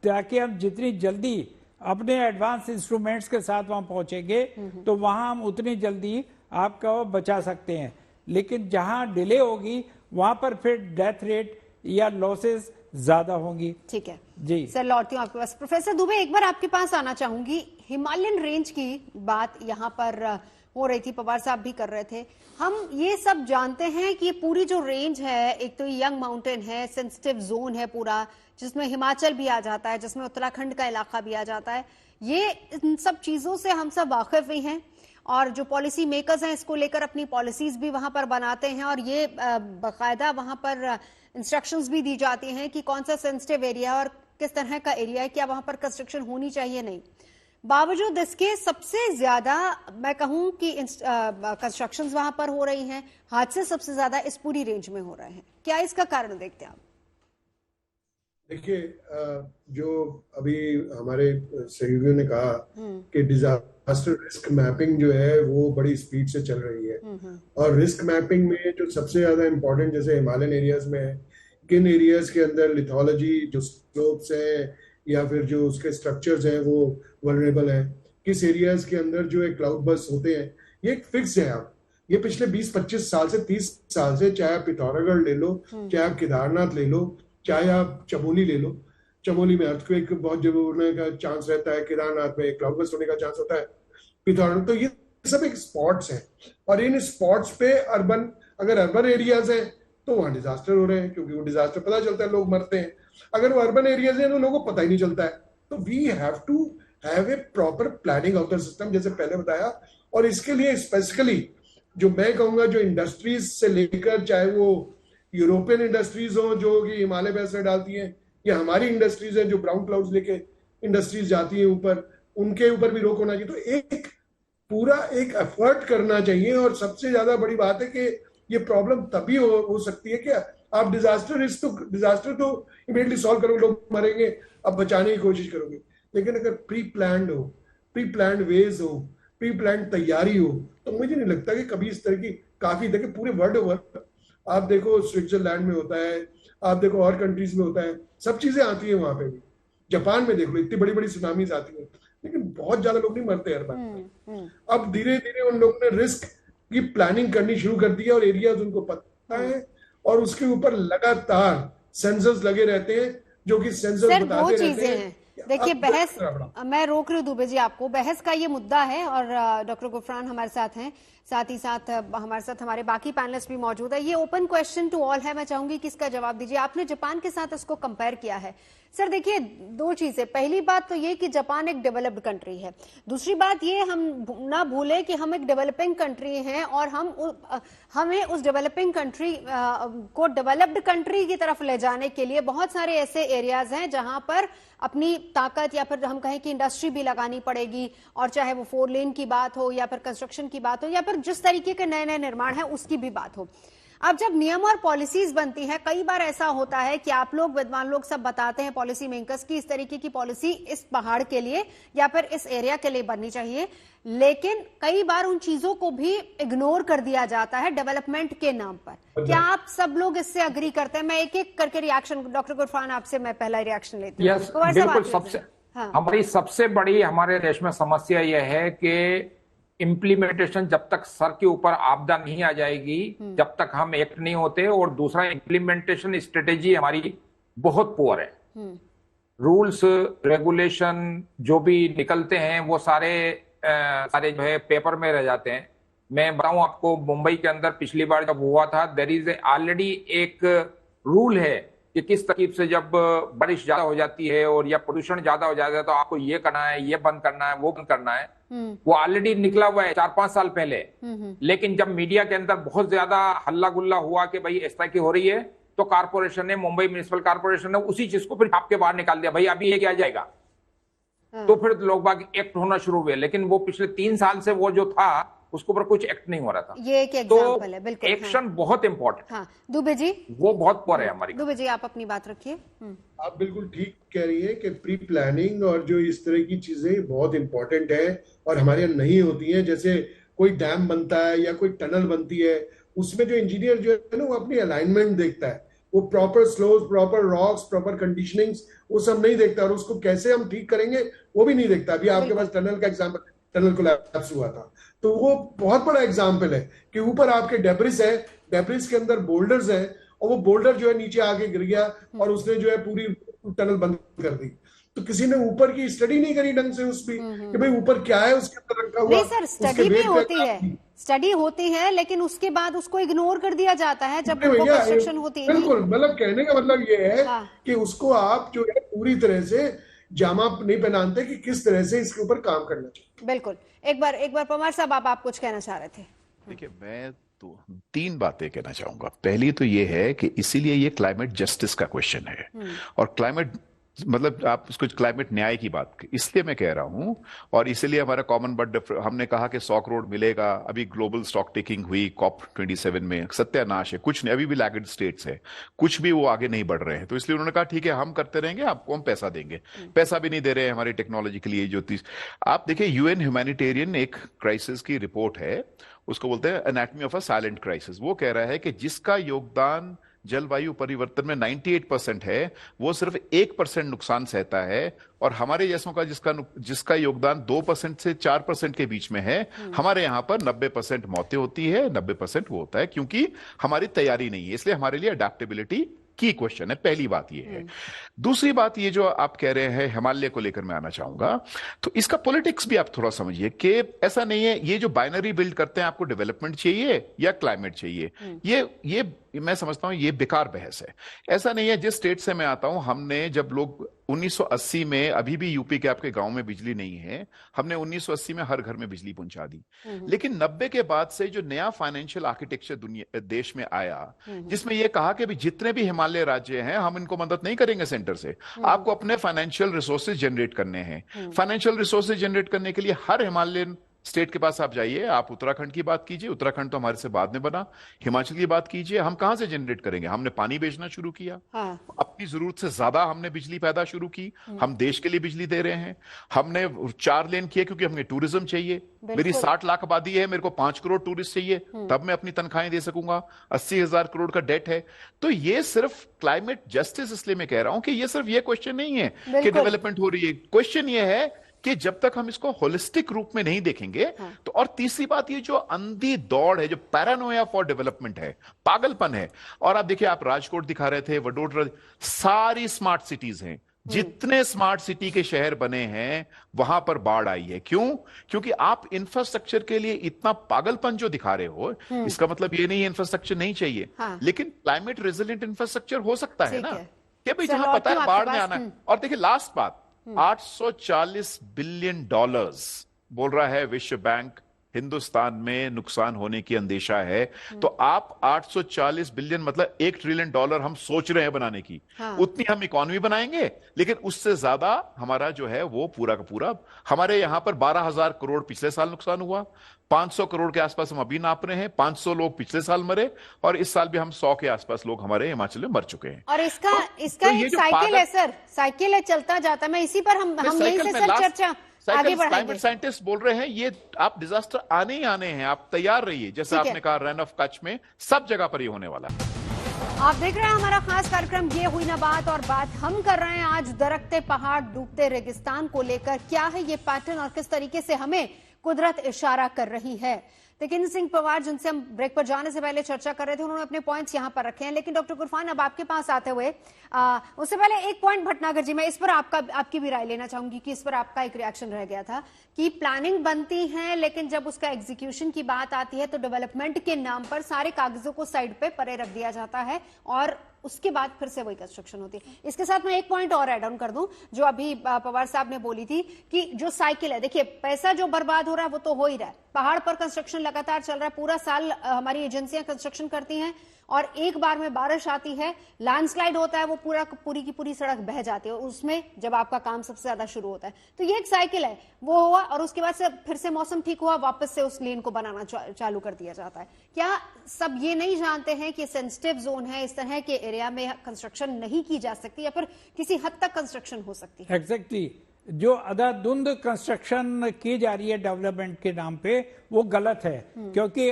ताकि हम जितनी जल्दी अपने एडवांस इंस्ट्रूमेंट्स के साथ वहां पहुंचेंगे तो वहां हम उतनी जल्दी आपको बचा सकते हैं। लेकिन जहां डिले होगी वहां पर फिर डेथ रेट या लॉसेस ज्यादा होंगी।
ठीक है
जी
सर, लौटती हूँ आपके पास। प्रोफेसर दुबे, एक बार आपके पास आना चाहूंगी। हिमालयन रेंज की बात यहाँ पर हो रही थी, पवार साहब भी कर रहे थे। हम ये सब जानते हैं कि ये पूरी जो रेंज है, एक तो यंग माउंटेन है, सेंसिटिव जोन है पूरा, जिसमें हिमाचल भी आ जाता है, जिसमें उत्तराखंड का इलाका भी आ जाता है। ये इन सब चीजों से हम सब वाकिफ भी हैं और जो पॉलिसी मेकर्स हैं इसको लेकर अपनी पॉलिसीज भी वहां पर बनाते हैं और ये बाकायदा वहां पर इंस्ट्रक्शंस भी दी जाती हैं कि कौन सा सेंसिटिव एरिया है और किस तरह का एरिया है, क्या वहां पर कंस्ट्रक्शन होनी चाहिए नहीं। बावजूद इसके सबसे ज्यादा मैं कहूं कि कंस्ट्रक्शंस वहां पर हो रही हैं, हादसे सबसे ज्यादा इस पूरी रेंज में हो रहे हैं। क्या इसका कारण देखते हैं आप?
देखिए, जो अभी हमारे सहयोगियों ने कहा कि डिजास्टर रिस्क मैपिंग जो है वो बड़ी स्पीड से चल रही है, और रिस्क मैपिंग में जो सबसे ज्यादा इम्पोर्टेंट जैसे हिमालयन एरियाज में है, किन एरियाज के अंदर लिथोलॉजी जो स्लोप्स है या फिर जो उसके स्ट्रक्चर्स हैं वो वल्नरेबल है, किस एरियाज के अंदर जो है क्लाउड बर्स्ट होते हैं, ये एक फिक्स है। आप ये पिछले 20-25 साल से 30 साल से, चाहे आप पिथौरागढ़ ले लो, चाहे आप केदारनाथ ले लो, चाहे आप चमोली ले लो, चमोली में अर्थक्वेक बहुत जब होने का चांस रहता है, केदारनाथ में क्लाउड बर्स्ट होने का चांस होता है, पिथौरागढ़, तो ये सब एक स्पॉट्स हैं और इन स्पॉट्स पे अगर अर्बन एरियाज हैं तो वहां डिजास्टर हो रहे हैं, क्योंकि वो डिजास्टर पता चलता है, लोग मरते हैं। अगर वो अर्बन एरियाज हैं तो लोगों को पता ही नहीं चलता है। तो we have to have a proper planning of the system, जैसे पहले बताया। और इसके लिए स्पेसिफिकली जो मैं कहूंगा, जो इंडस्ट्रीज से लेकर, चाहे वो यूरोपियन इंडस्ट्रीज हो जो कि हिमालय पे असर डालती हैं, या हमारी इंडस्ट्रीज हैं जो ब्राउन क्लाउड्स लेके इंडस्ट्रीज जाती हैं ऊपर, उनके ऊपर भी रोक होना चाहिए। तो एक पूरा एक एफर्ट करना चाहिए। और सबसे ज्यादा बड़ी बात है कि ये प्रॉब्लम तभी हो सकती है कि आप डिजास्टर तो इमीडिएटली सॉल्व करोगे, लोग मरेंगे, अब बचाने की कोशिश करोगे, लेकिन अगर प्री प्लान्ड हो, प्री प्लान्ड वेज हो, प्री प्लान्ड तैयारी हो, तो मुझे नहीं लगता कि कभी इस तरह की काफी देखिए पूरे वर्ल्ड ओवर आप देखो, स्विट्जरलैंड में होता है, आप देखो और कंट्रीज में होता है, सब चीजें आती है वहां पे भी। जापान में देख लो, इतनी बड़ी बड़ी सुनामीज आती है, लेकिन बहुत ज्यादा लोग नहीं मरते हर बार। अब धीरे धीरे उन लोगों ने रिस्क की प्लानिंग करनी शुरू कर दी है और एरियाज उनको पता है और उसके ऊपर लगातार सेंसर्स लगे रहते हैं, जो कि सेंसर्स बताते रहते हैं।
देखिए, बहस मैं रोक रही हूँ दुबे जी आपको, बहस का ये मुद्दा है और डॉक्टर गुफरान हमारे साथ हैं, साथ ही साथ हमारे साथ हमारे बाकी पैनलिस्ट भी मौजूद है। ये ओपन क्वेश्चन टू ऑल है, मैं चाहूंगी कि इसका जवाब दीजिए। आपने जापान के साथ इसको कंपेयर किया है। सर देखिए, दो चीजें, पहली बात तो ये कि जापान एक डेवलप्ड कंट्री है, दूसरी बात ये हम ना भूले कि हम एक डेवलपिंग कंट्री हैं और हमें उस डेवलपिंग कंट्री को डेवलप्ड कंट्री की तरफ ले जाने के लिए बहुत सारे ऐसे एरियाज हैं जहां पर अपनी ताकत या फिर हम कहें कि इंडस्ट्री भी लगानी पड़ेगी, और चाहे वो 4 लेन की बात हो या फिर कंस्ट्रक्शन की बात हो या फिर जिस तरीके के नए नए निर्माण है उसकी भी बात हो। अब जब नियम और पॉलिसीज बनती है, कई बार ऐसा होता है कि आप लोग विद्वान लोग सब बताते हैं पॉलिसी मेकर्स की इस तरीके की पॉलिसी इस पहाड़ के लिए या फिर इस एरिया के लिए बननी चाहिए, लेकिन कई बार उन चीजों को भी इग्नोर कर दिया जाता है डेवलपमेंट के नाम पर। क्या आप सब लोग इससे अग्री करते हैं? मैं एक एक करके रिएक्शन, डॉक्टर गुफरान आपसे मैं पहला रिएक्शन लेती हूँ।
बिल्कुल, हमारी सबसे बड़ी हमारे देश में समस्या यह है कि इम्प्लीमेंटेशन जब तक सर के ऊपर आपदा नहीं आ जाएगी, जब तक हम एक्ट नहीं होते, और दूसरा इम्प्लीमेंटेशन स्ट्रेटेजी हमारी बहुत पुअर है। रूल्स रेगुलेशन जो भी निकलते हैं वो सारे जो है पेपर में रह जाते हैं। मैं बताऊं आपको, मुंबई के अंदर पिछली बार जब हुआ था, देयर इज ऑलरेडी एक रूल है कि किस तरकीब से जब बारिश ज्यादा हो जाती है और या प्रदूषण ज्यादा हो जाता है तो आपको ये करना है, ये बंद करना है, वो बंद करना है। वो ऑलरेडी निकला हुआ है 4-5 साल पहले। लेकिन जब मीडिया के अंदर बहुत ज्यादा हल्ला गुल्ला हुआ कि भाई इस तरह की हो रही है, तो कारपोरेशन ने, मुंबई म्युनिसिपल कारपोरेशन ने उसी चीज को फिर छाप के बाहर निकाल दिया, भाई अभी ये क्या जाएगा। तो फिर लोग बाग एक्ट होना शुरू हुए, लेकिन वो पिछले 3 साल से वो जो था उसके ऊपर कुछ एक्ट नहीं हो रहा था।
ये एक एग्जांपल है, बिल्कुल
एक्शन बहुत इंपॉर्टेंट।
हाँ, दुबे जी, वो
बहुत पर है हमारी।
दुबे जी आप अपनी बात रखिए।
आप बिल्कुल ठीक कह रही है कि प्री प्लानिंग और जो इस तरह की चीजें बहुत इंपॉर्टेंट है और हमारे यहाँ नहीं होती हैं। जैसे कोई डैम बनता है या कोई टनल बनती है, उसमें जो इंजीनियर जो है ना वो अपनी अलाइनमेंट देखता है, वो proper slows, proper rocks, proper conditionings वो सब नहीं देखता, और उसको कैसे हम ठीक करेंगे वो भी नहीं देखता। अभी आपके पास टनल का एग्जाम्पल, टनल कोलैप्स हुआ था, तो वो बहुत बड़ा एग्जाम्पल है कि ऊपर आपके डेब्रिस है, डेब्रिस के अंदर बोल्डर्स हैं और वो बोल्डर जो है नीचे आके गिर गया और उसने जो है पूरी टनल बंद कर दी। तो किसी ने ऊपर की स्टडी नहीं करी ढंग से उसकी कि भाई ऊपर क्या है उसके अंदर रखा हुआ।
नहीं सर, स्टडी भी होती है, स्टडी होती है, लेकिन उसके बाद उसको इग्नोर कर दिया जाता है जब वो कंस्ट्रक्शन होती है।
बिल्कुल, मतलब कहने का मतलब ये है कि उसको आप जो है पूरी तरह से जामा नहीं पहनाते कि किस तरह से इसके ऊपर काम करना चाहिए।
बिल्कुल। एक बार पवार साहब आप कुछ कहना चाह रहे थे।
देखिए, मैं तो 3 बातें कहना चाहूंगा। पहली तो ये है कि इसीलिए ये क्लाइमेट जस्टिस का क्वेश्चन है, और क्लाइमेट मतलब आप उसको क्लाइमेट न्याय की बात इसलिए मैं कह रहा हूं, और इसीलिए हमारा कॉमन बट हमने कहा कि 100 करोड़ मिलेगा। अभी ग्लोबल स्टॉक टेकिंग हुई COP27 में, सत्यानाश है, कुछ नहीं, अभी भी लैगर्ड स्टेट्स है, कुछ भी वो आगे नहीं बढ़ रहे हैं। तो इसलिए उन्होंने कहा ठीक है हम करते रहेंगे, आपको हम पैसा देंगे। पैसा भी नहीं दे रहे हैं हमारी टेक्नोलॉजी के लिए। जो आप देखिए, UN ह्यूमैनिटेरियन एक क्राइसिस की रिपोर्ट है, उसको बोलते हैं anatomy of a silent crisis. वो कह रहा है कि जिसका योगदान जलवायु परिवर्तन में 98% है, वो सिर्फ 1% नुकसान सहता है, और हमारे जैसों का जिसका योगदान 2% से 4% के बीच में है, हमारे यहां पर 90% मौतें होती है, 90% वो होता है क्योंकि हमारी तैयारी नहीं है। इसलिए हमारे लिए अडेप्टेबिलिटी की क्वेश्चन है। पहली बात ये है। दूसरी बात, ये जो आप कह रहे हैं हिमालय को लेकर मैं आना चाहूंगा, तो इसका पॉलिटिक्स भी आप थोड़ा समझिए कि ऐसा नहीं है ये जो बाइनरी बिल्ड करते हैं, आपको डेवलपमेंट चाहिए या क्लाइमेट चाहिए, ये मैं समझता हूं ये बेकार बहस है। ऐसा नहीं है। जिस स्टेट से मैं आता हूं, हमने जब लोग 1980 में, अभी भी यूपी के आपके गांव में बिजली नहीं है, हमने 1980 में हर घर में बिजली पहुंचा दी। लेकिन 90 के बाद से जो नया फाइनेंशियल आर्किटेक्चर देश में आया, जिसमें यह कहा कि जितने भी हिमालय राज्य हैं हम इनको मदद नहीं करेंगे सेंटर से, आपको अपने फाइनेंशियल रिसोर्सेज जनरेट करने हैं। फाइनेंशियल रिसोर्सेज जनरेट करने के लिए हर हिमालयन स्टेट के पास आप जाइए। आप उत्तराखंड की बात कीजिए, उत्तराखंड तो हमारे से बाद में बना। हिमाचल की बात कीजिए, हम कहां से जनरेट करेंगे? हमने पानी बेचना शुरू किया, अपनी जरूरत से ज्यादा हमने बिजली पैदा शुरू की। हम देश के लिए बिजली दे रहे हैं। हमने 4 लेन किए क्योंकि हमें टूरिज्म चाहिए। मेरी 60 लाख आबादी है, मेरे को 5 करोड़ टूरिस्ट चाहिए, तब मैं अपनी तनख्वाहें दे सकूंगा। 80,000 करोड़ का डेट है। तो ये सिर्फ क्लाइमेट जस्टिस, इसलिए मैं कह रहा हूं कि ये सिर्फ ये क्वेश्चन नहीं है कि डेवलपमेंट हो रही है। क्वेश्चन ये है कि जब तक हम इसको होलिस्टिक रूप में नहीं देखेंगे तो। और तीसरी बात, ये जो अंधी दौड़ है, जो पैरानोया फॉर डेवलपमेंट है, पागलपन है। और आप देखिए, आप राजकोट दिखा रहे थे, वडोदरा, सारी स्मार्ट सिटीज हैं। जितने स्मार्ट सिटी के शहर बने हैं वहां पर बाढ़ आई है। क्यों? क्योंकि आप इंफ्रास्ट्रक्चर के लिए इतना पागलपन जो दिखा रहे हो, इसका मतलब ये नहीं है इंफ्रास्ट्रक्चर नहीं चाहिए, लेकिन क्लाइमेट रेजिलिएंट इंफ्रास्ट्रक्चर हो सकता है ना, कि भाई जहां पता है बाढ़ में आना है। और देखिए, लास्ट बात, $840 बिलियन बोल रहा है विश्व बैंक, हिंदुस्तान में नुकसान होने की अंदेशा है। तो आप 840 बिलियन मतलब $1 ट्रिलियन हम सोच रहे हैं बनाने की। उतनी हम इकोनॉमी बनाएंगे, लेकिन उससे ज्यादा हमारा जो है वो पूरा का पूरा, हमारे यहां पर 12,000 करोड़ पिछले साल नुकसान हुआ, 500 करोड़ के आसपास हम अभी नाप रहे हैं, 500 लोग पिछले साल मरे, और इस साल भी हम 100 के आसपास लोग हमारे हिमाचल में मर चुके हैं।
और इसका एक साइकिल है सर, साइकिल है, चलता जाता। मैं इसी पर हम यहीं से सर चर्चा आगे बढ़ाएंगे।
क्लाइमेट साइंटिस्ट बोल रहे हैं ये आप डिजास्टर आने ही आने हैं, आप तैयार रहिए। जैसे आपने कहा रन ऑफ कच्छ में, सब जगह पर ये होने वाला है।
आप देख रहे हैं हमारा खास कार्यक्रम ये हुई ना बात, और बात हम कर रहे हैं आज दरकते पहाड़, डूबते रेगिस्तान को लेकर। क्या है ये पैटर्न और किस तरीके से हमें कुदरत इशारा कर रही है। तेकिन सिंह पवार, जिनसे हम ब्रेक पर जाने से पहले चर्चा कर रहे थे, उन्होंने अपने पॉइंट्स यहां पर रखे हैं। लेकिन डॉक्टर गुरफान, अब आपके पास आते हुए उससे पहले एक पॉइंट भटनागर जी, मैं इस पर आपकी भी राय लेना चाहूंगी कि इस पर आपका एक रिएक्शन रह गया था कि प्लानिंग बनती है, लेकिन जब उसका एग्जीक्यूशन की बात आती है तो डेवलपमेंट के नाम पर सारे कागजों को साइड पे परे रख दिया जाता है और उसके बाद फिर से वही कंस्ट्रक्शन होती है। इसके साथ मैं एक पॉइंट और ऐड ऑन कर दूं, जो अभी पवार साहब ने बोली थी कि जो साइकिल है, देखिए पैसा जो बर्बाद हो रहा है वो तो हो ही रहा है। पहाड़ पर कंस्ट्रक्शन लगातार चल रहा है, पूरा साल हमारी एजेंसियां कंस्ट्रक्शन करती हैं, और एक बार में बारिश आती है, लैंडस्लाइड होता है, वो पूरी की पूरी सड़क बह जाती है, और उसमें जब आपका काम सबसे ज्यादा शुरू होता है। तो ये एक साइकिल है, वो हुआ और उसके बाद से फिर से मौसम ठीक हुआ, वापस से उस लेन को बनाना चालू कर दिया जाता है। क्या सब ये नहीं जानते हैं कि सेंसिटिव जोन है, इस तरह के एरिया में कंस्ट्रक्शन नहीं की जा सकती, या फिर किसी हद तक कंस्ट्रक्शन हो सकती है?
एग्जैक्टली जो अंधाधुंध कंस्ट्रक्शन की जा रही है डेवलपमेंट के नाम पे, वो गलत है। क्योंकि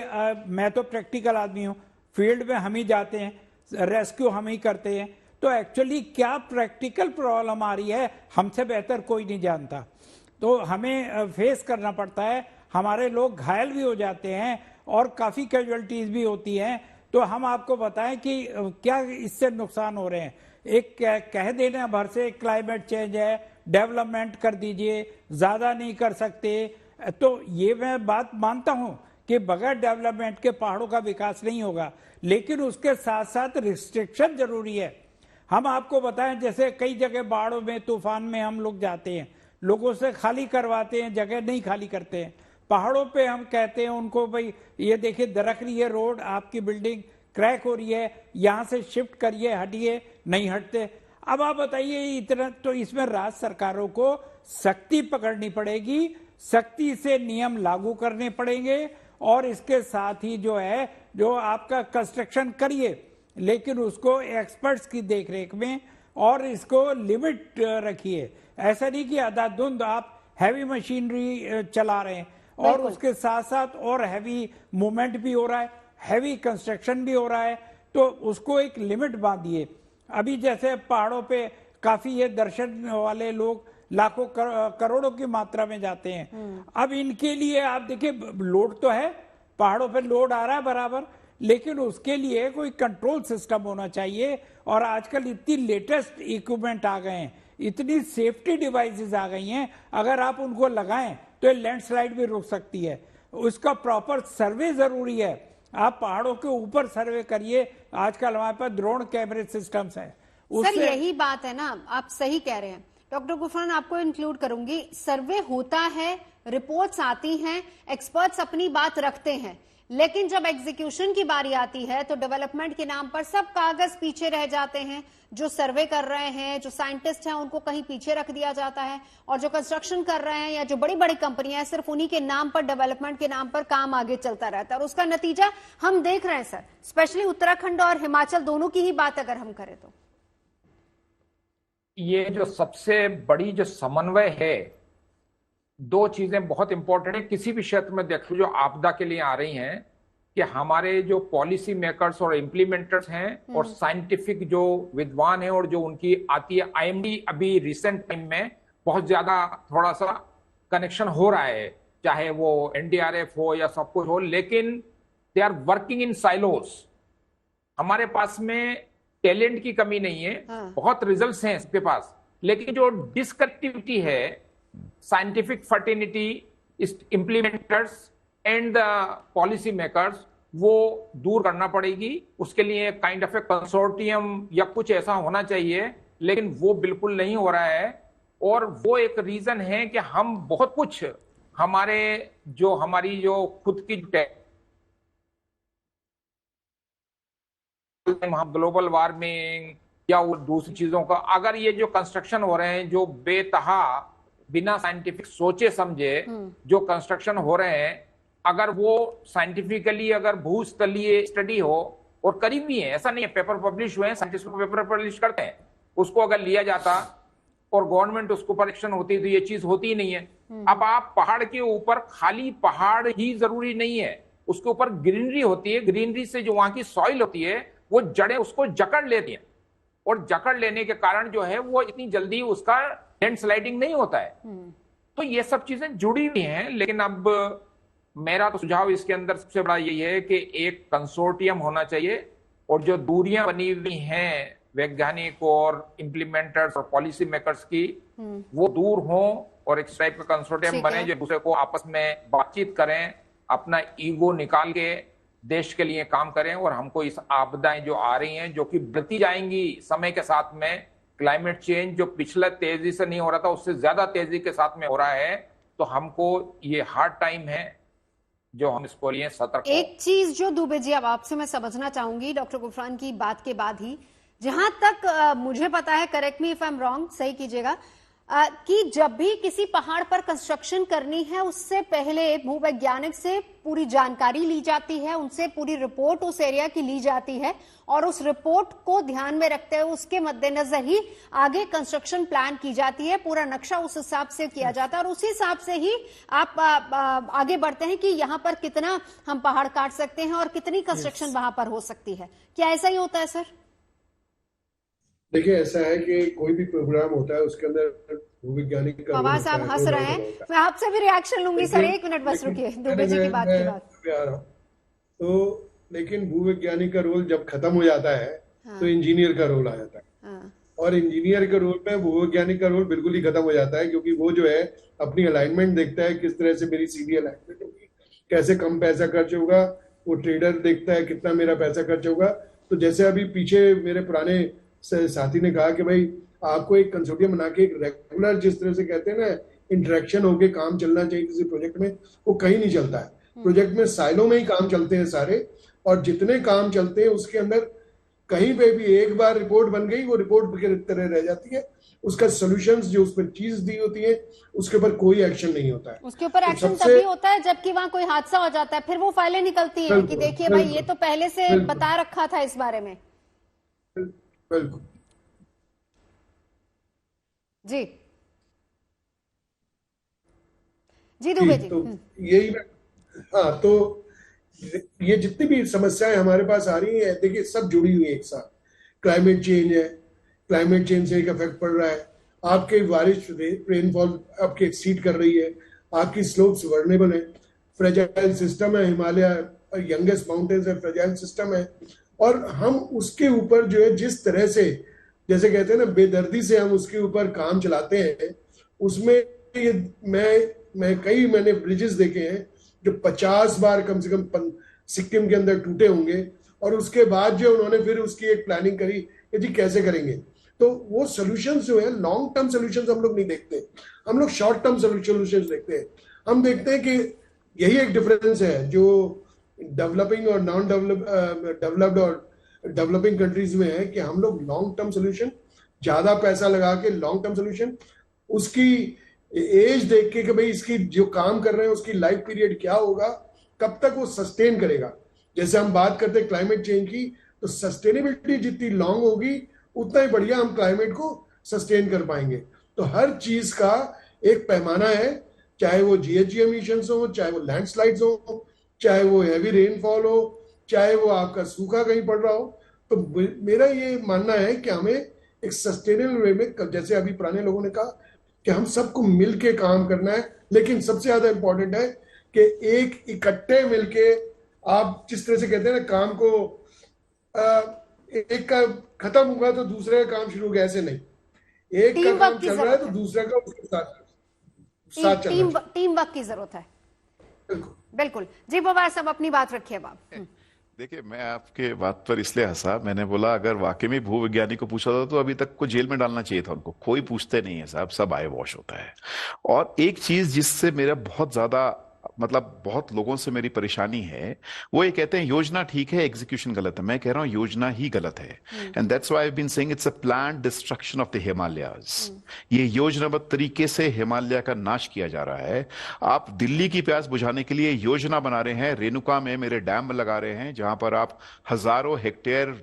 मैं तो प्रैक्टिकल आदमी हूं, फील्ड में हम ही जाते हैं, रेस्क्यू हम ही करते हैं, तो एक्चुअली क्या प्रैक्टिकल प्रॉब्लम आ रही है हमसे बेहतर कोई नहीं जानता। तो हमें फेस करना पड़ता है, हमारे लोग घायल भी हो जाते हैं और काफ़ी कैजुअलिटीज़ भी होती हैं। तो हम आपको बताएं कि क्या इससे नुकसान हो रहे हैं। एक कह देना भर से क्लाइमेट चेंज है, डेवलपमेंट कर दीजिए, ज्यादा नहीं कर सकते, तो ये मैं बात मानता हूं कि बगैर डेवलपमेंट के पहाड़ों का विकास नहीं होगा, लेकिन उसके साथ साथ रिस्ट्रिक्शन जरूरी है। हम आपको बताएं, जैसे कई जगह बाढ़ों में, तूफान में हम लोग जाते हैं, लोगों से खाली करवाते हैं, जगह नहीं खाली करते हैं। पहाड़ों पे हम कहते हैं उनको, भाई ये देखिए दरक रही है रोड, आपकी बिल्डिंग क्रैक हो रही है, यहां से शिफ्ट करिए, हटिए, नहीं हटते। अब आप बताइए, इतना तो इसमें राज्य सरकारों को सख्ती पकड़नी पड़ेगी, सख्ती से नियम लागू करने पड़ेंगे, और इसके साथ ही जो है, जो आपका कंस्ट्रक्शन करिए, लेकिन उसको एक्सपर्ट्स की देखरेख में, और इसको लिमिट रखिए। ऐसा नहीं कि अंधाधुंध आप हैवी मशीनरी चला रहे हैं और उसके साथ साथ और हैवी मूवमेंट भी हो रहा है, हैवी कंस्ट्रक्शन भी हो रहा है, तो उसको एक लिमिट बांधिए। अभी जैसे पहाड़ों पे काफी ये दर्शन वाले लोग लाखों करोड़ों की मात्रा में जाते हैं। अब इनके लिए आप देखिए, लोड तो है, पहाड़ों पे लोड आ रहा है बराबर, लेकिन उसके लिए कोई कंट्रोल सिस्टम होना चाहिए। और आजकल इतनी लेटेस्ट इक्विपमेंट आ गए हैं, इतनी सेफ्टी डिवाइसेस आ गई हैं, अगर आप उनको लगाएं तो ये लैंडस्लाइड भी रुक सकती है। उसका प्रॉपर सर्वे जरूरी है। आप पहाड़ों के ऊपर सर्वे करिए, आजकल हमारे पास ड्रोन कैमरे सिस्टम्स हैं।
सर यही बात है ना, आप सही कह रहे हैं। डॉक्टर गुफरान, आपको इंक्लूड करूंगी, सर्वे होता है, रिपोर्ट्स आती हैं, एक्सपर्ट्स अपनी बात रखते हैं, लेकिन जब एग्जीक्यूशन की बारी आती है तो डेवलपमेंट के नाम पर सब कागज पीछे रह जाते हैं। जो सर्वे कर रहे हैं, जो साइंटिस्ट हैं, उनको कहीं पीछे रख दिया जाता है, और जो कंस्ट्रक्शन कर रहे हैं या जो बड़ी बड़ी कंपनियां हैं, सिर्फ उन्हीं के नाम पर, डेवलपमेंट के नाम पर काम आगे चलता रहता है। और उसका नतीजा हम देख रहे हैं सर, स्पेशली उत्तराखंड और हिमाचल दोनों की ही बात अगर हम करें तो।
ये जो सबसे बड़ी जो समन्वय है, दो चीजें बहुत इंपॉर्टेंट है किसी भी क्षेत्र में। देखो, जो आपदा के लिए आ रही हैं, कि हमारे जो पॉलिसी मेकर्स और इम्प्लीमेंटर्स हैं और साइंटिफिक जो विद्वान हैं, और जो उनकी आती है IMD, अभी रिसेंट टाइम में बहुत ज्यादा थोड़ा सा कनेक्शन हो रहा है, चाहे वो NDRF हो या सब कुछ हो, लेकिन they are working in silos. हमारे पास में टैलेंट की कमी नहीं है, बहुत रिजल्ट्स हैं इसके पास, लेकिन जो डिसकनेक्टिविटी है, scientific fraternity, implementers and the policy makers, वो दूर करना पड़ेगी। उसके लिए काइंड ऑफ ए कंसोर्टियम या कुछ ऐसा होना चाहिए, लेकिन वो बिल्कुल नहीं हो रहा है। और वो एक रीजन है कि हम बहुत कुछ हमारी जो खुद की ग्लोबल वार्मिंग या दूसरी चीजों का, अगर ये जो कंस्ट्रक्शन हो रहे हैं, जो बेतहा बिना साइंटिफिक सोचे समझे जो कंस्ट्रक्शन हो रहे हैं, अगर वो साइंटिफिकली अगर भूस्थलीय स्टडी हो, और करीब भी है, ऐसा नहीं है, पेपर पब्लिश हुए हैं, साइंटिस्ट पेपर पब्लिश करते हैं, उसको अगर लिया जाता और गवर्नमेंट उसको पर एक्शन होती तो ये चीज होती ही नहीं है। अब आप पहाड़ के ऊपर, खाली पहाड़ ही जरूरी नहीं है, उसके ऊपर ग्रीनरी होती है, ग्रीनरी से जो वहां की सॉइल होती है, वो जड़ें उसको जकड़ लेती हैं, और जकड़ लेने के कारण जो है वो इतनी जल्दी उसका लैंडस्लाइडिंग नहीं होता है। तो ये सब चीजें जुड़ी हुई हैं। लेकिन अब मेरा तो सुझाव इसके अंदर सबसे बड़ा यही है कि एक कंसोर्टियम होना चाहिए, और जो दूरियां बनी हुई हैं वैज्ञानिक और इम्प्लीमेंटर्स और पॉलिसी मेकर्स की, वो दूर हों, और एक टाइप का कंसोर्टियम बने जो दूसरे को आपस में बातचीत करें, अपना ईगो निकाल के देश के लिए काम करें। और हमको इस आपदाएं जो आ रही हैं, जो कि बढ़ती जाएंगी समय के साथ में, क्लाइमेट चेंज जो पिछले तेजी से नहीं हो रहा था, उससे ज्यादा तेजी के साथ में हो रहा है, तो हमको ये हार्ड टाइम है जो हम इसको लिए सतर्क।
एक चीज जो दुबे जी अब आपसे मैं समझना चाहूंगी डॉक्टर गुफरान की बात के बाद ही, जहां तक मुझे पता है, correct me if I am wrong, सही कीजिएगा, कि जब भी किसी पहाड़ पर कंस्ट्रक्शन करनी है, उससे पहले भूवैज्ञानिक से पूरी जानकारी ली जाती है, उनसे पूरी रिपोर्ट उस एरिया की ली जाती है, और उस रिपोर्ट को ध्यान में रखते हुए उसके मद्देनजर ही आगे कंस्ट्रक्शन प्लान की जाती है, पूरा नक्शा उस हिसाब से किया जाता है, और उसी हिसाब से ही आप आगे बढ़ते हैं कि यहाँ पर कितना हम पहाड़ काट सकते हैं और कितनी कंस्ट्रक्शन वहां पर हो सकती है। क्या ऐसा ही होता है सर?
देखिए, ऐसा है कि कोई भी प्रोग्राम होता है, उसके अंदर भूवैज्ञानिक का
बाबा साहब हंस रहे हैं, मैं आपसे भी रिएक्शन लूंगी सर, एक मिनट बस रुकिए, दुबे जी की बात की बात।
तो लेकिन भूवैज्ञानिक का रोल जब खत्म हो जाता है तो इंजीनियर का रोल आ जाता है। और इंजीनियर के रोल में भूवैज्ञानिक का रोल बिल्कुल ही खत्म हो जाता है, क्योंकि वो जो है अपनी अलाइनमेंट देखता है, किस तरह से मेरी सीधी अलाइनमेंट होगी, कैसे कम पैसा खर्च होगा। वो ट्रेडर देखता है कितना मेरा पैसा खर्च होगा। तो जैसे अभी पीछे मेरे पुराने साथी ने कहा कि भाई आपको एक कंसोर्टियम बना के एक रेगुलर, जिस तरह से कहते हैं ना, इंटरेक्शन होके काम चलना चाहिए किसी प्रोजेक्ट में, वो कहीं नहीं चलता है। प्रोजेक्ट में साइलों में ही काम चलते हैं सारे, और जितने काम चलते हैं उसके अंदर कहीं पे भी एक बार रिपोर्ट बन गई, वो रिपोर्ट की तरह रह जाती है। उसका सॉल्यूशंस जो उस पर चीज दी होती है उसके ऊपर कोई एक्शन नहीं होता है।
उसके ऊपर एक्शन तभी होता है जबकि वहां कोई हादसा हो जाता है, फिर वो फाइलें निकलती हैं कि देखिए भाई ये तो पहले से बता रखा था इस बारे में।
बिल्कुल
जी जी दुबे जी।
तो यही, हाँ, तो ये जितनी भी समस्याएं हमारे पास आ रही हैं, देखिए सब जुड़ी हुई है एक साथ। क्लाइमेट चेंज है, क्लाइमेट चेंज से एक इफेक्ट पड़ रहा है, आपके बारिश रेनफॉल आपके एक्सीड कर रही है, आपकी स्लोप्स वर्नेबल है, फ्रेजाइल सिस्टम है, हिमालय यंगेस्ट माउंटेन्स है, फ्रेजाइल सिस्टम है। और हम उसके ऊपर जो है जिस तरह से, जैसे कहते हैं ना, बेदर्दी से हम उसके ऊपर काम चलाते हैं, उसमें ये मैंने ब्रिजेस देखे हैं जो 50 बार कम से कम सिक्किम के अंदर टूटे होंगे, और उसके बाद जो उन्होंने फिर उसकी एक प्लानिंग करी कि जी कैसे करेंगे। तो वो सॉल्यूशंस जो है, लॉन्ग टर्म सॉल्यूशंस हम लोग नहीं देखते, हम लोग शॉर्ट टर्म सॉल्यूशंस देखते हैं। हम देखते हैं कि यही एक डिफरेंस है जो डेवलपिंग और नॉन डेवलप्ड और डेवलपिंग कंट्रीज में है, कि हम लोग लॉन्ग टर्म सॉल्यूशन, ज्यादा पैसा लगा के लॉन्ग टर्म सॉल्यूशन, उसकी एज देख के कि भाई इसकी जो काम कर रहे हैं उसकी लाइफ पीरियड क्या होगा, कब तक वो सस्टेन करेगा। जैसे हम बात करते हैं क्लाइमेट चेंज की, तो सस्टेनेबिलिटी जितनी लॉन्ग होगी उतना ही बढ़िया हम क्लाइमेट को सस्टेन कर पाएंगे। तो हर चीज का एक पैमाना है, चाहे वो जीएचजी एमिशंस हो, चाहे वो लैंडस्लाइड्स हो, चाहे वो हैवी रेनफॉल हो, चाहे वो आपका सूखा कहीं पड़ रहा हो। तो मेरा ये मानना है कि हमें एक सस्टेनेबल वे में, जैसे अभी पुराने लोगों ने कहा, कि हम सबको मिलके काम करना है। लेकिन सबसे ज्यादा इंपॉर्टेंट है कि एक इकट्ठे मिलके, आप जिस तरह से कहते हैं ना, काम को एक का खत्म हुआ तो दूसरे का काम शुरू हो गया, ऐसे नहीं। एक का काम चल रहा है तो दूसरा का उसके साथ चलना।
टीम वर्क की जरूरत है। बिल्कुल जी। पवार साहब अपनी बात रखिए अब।
देखिए, मैं आपके बात पर इसलिए हंसा, मैंने बोला अगर वाकई में भूवैज्ञानिक को पूछा था तो अभी तक को जेल में डालना चाहिए था उनको। कोई पूछते नहीं है साहब, सब आई वॉश होता है। और एक चीज जिससे मेरा बहुत ज्यादा, मतलब बहुत लोगों से मेरी परेशानी है, वो ये कहते हैं योजना ठीक है, एग्जीक्यूशन गलत है। मैं कह रहा हूं योजना ही गलत है। And that's why I have been saying it's a planned destruction of the Himalayas. ये योजनाबद्ध तरीके से हिमालय का नाश किया जा रहा है। आप दिल्ली की प्यास बुझाने के लिए योजना बना रहे हैं, रेणुका में मेरे डैम लगा रहे हैं, जहां पर आप हजारों हेक्टेयर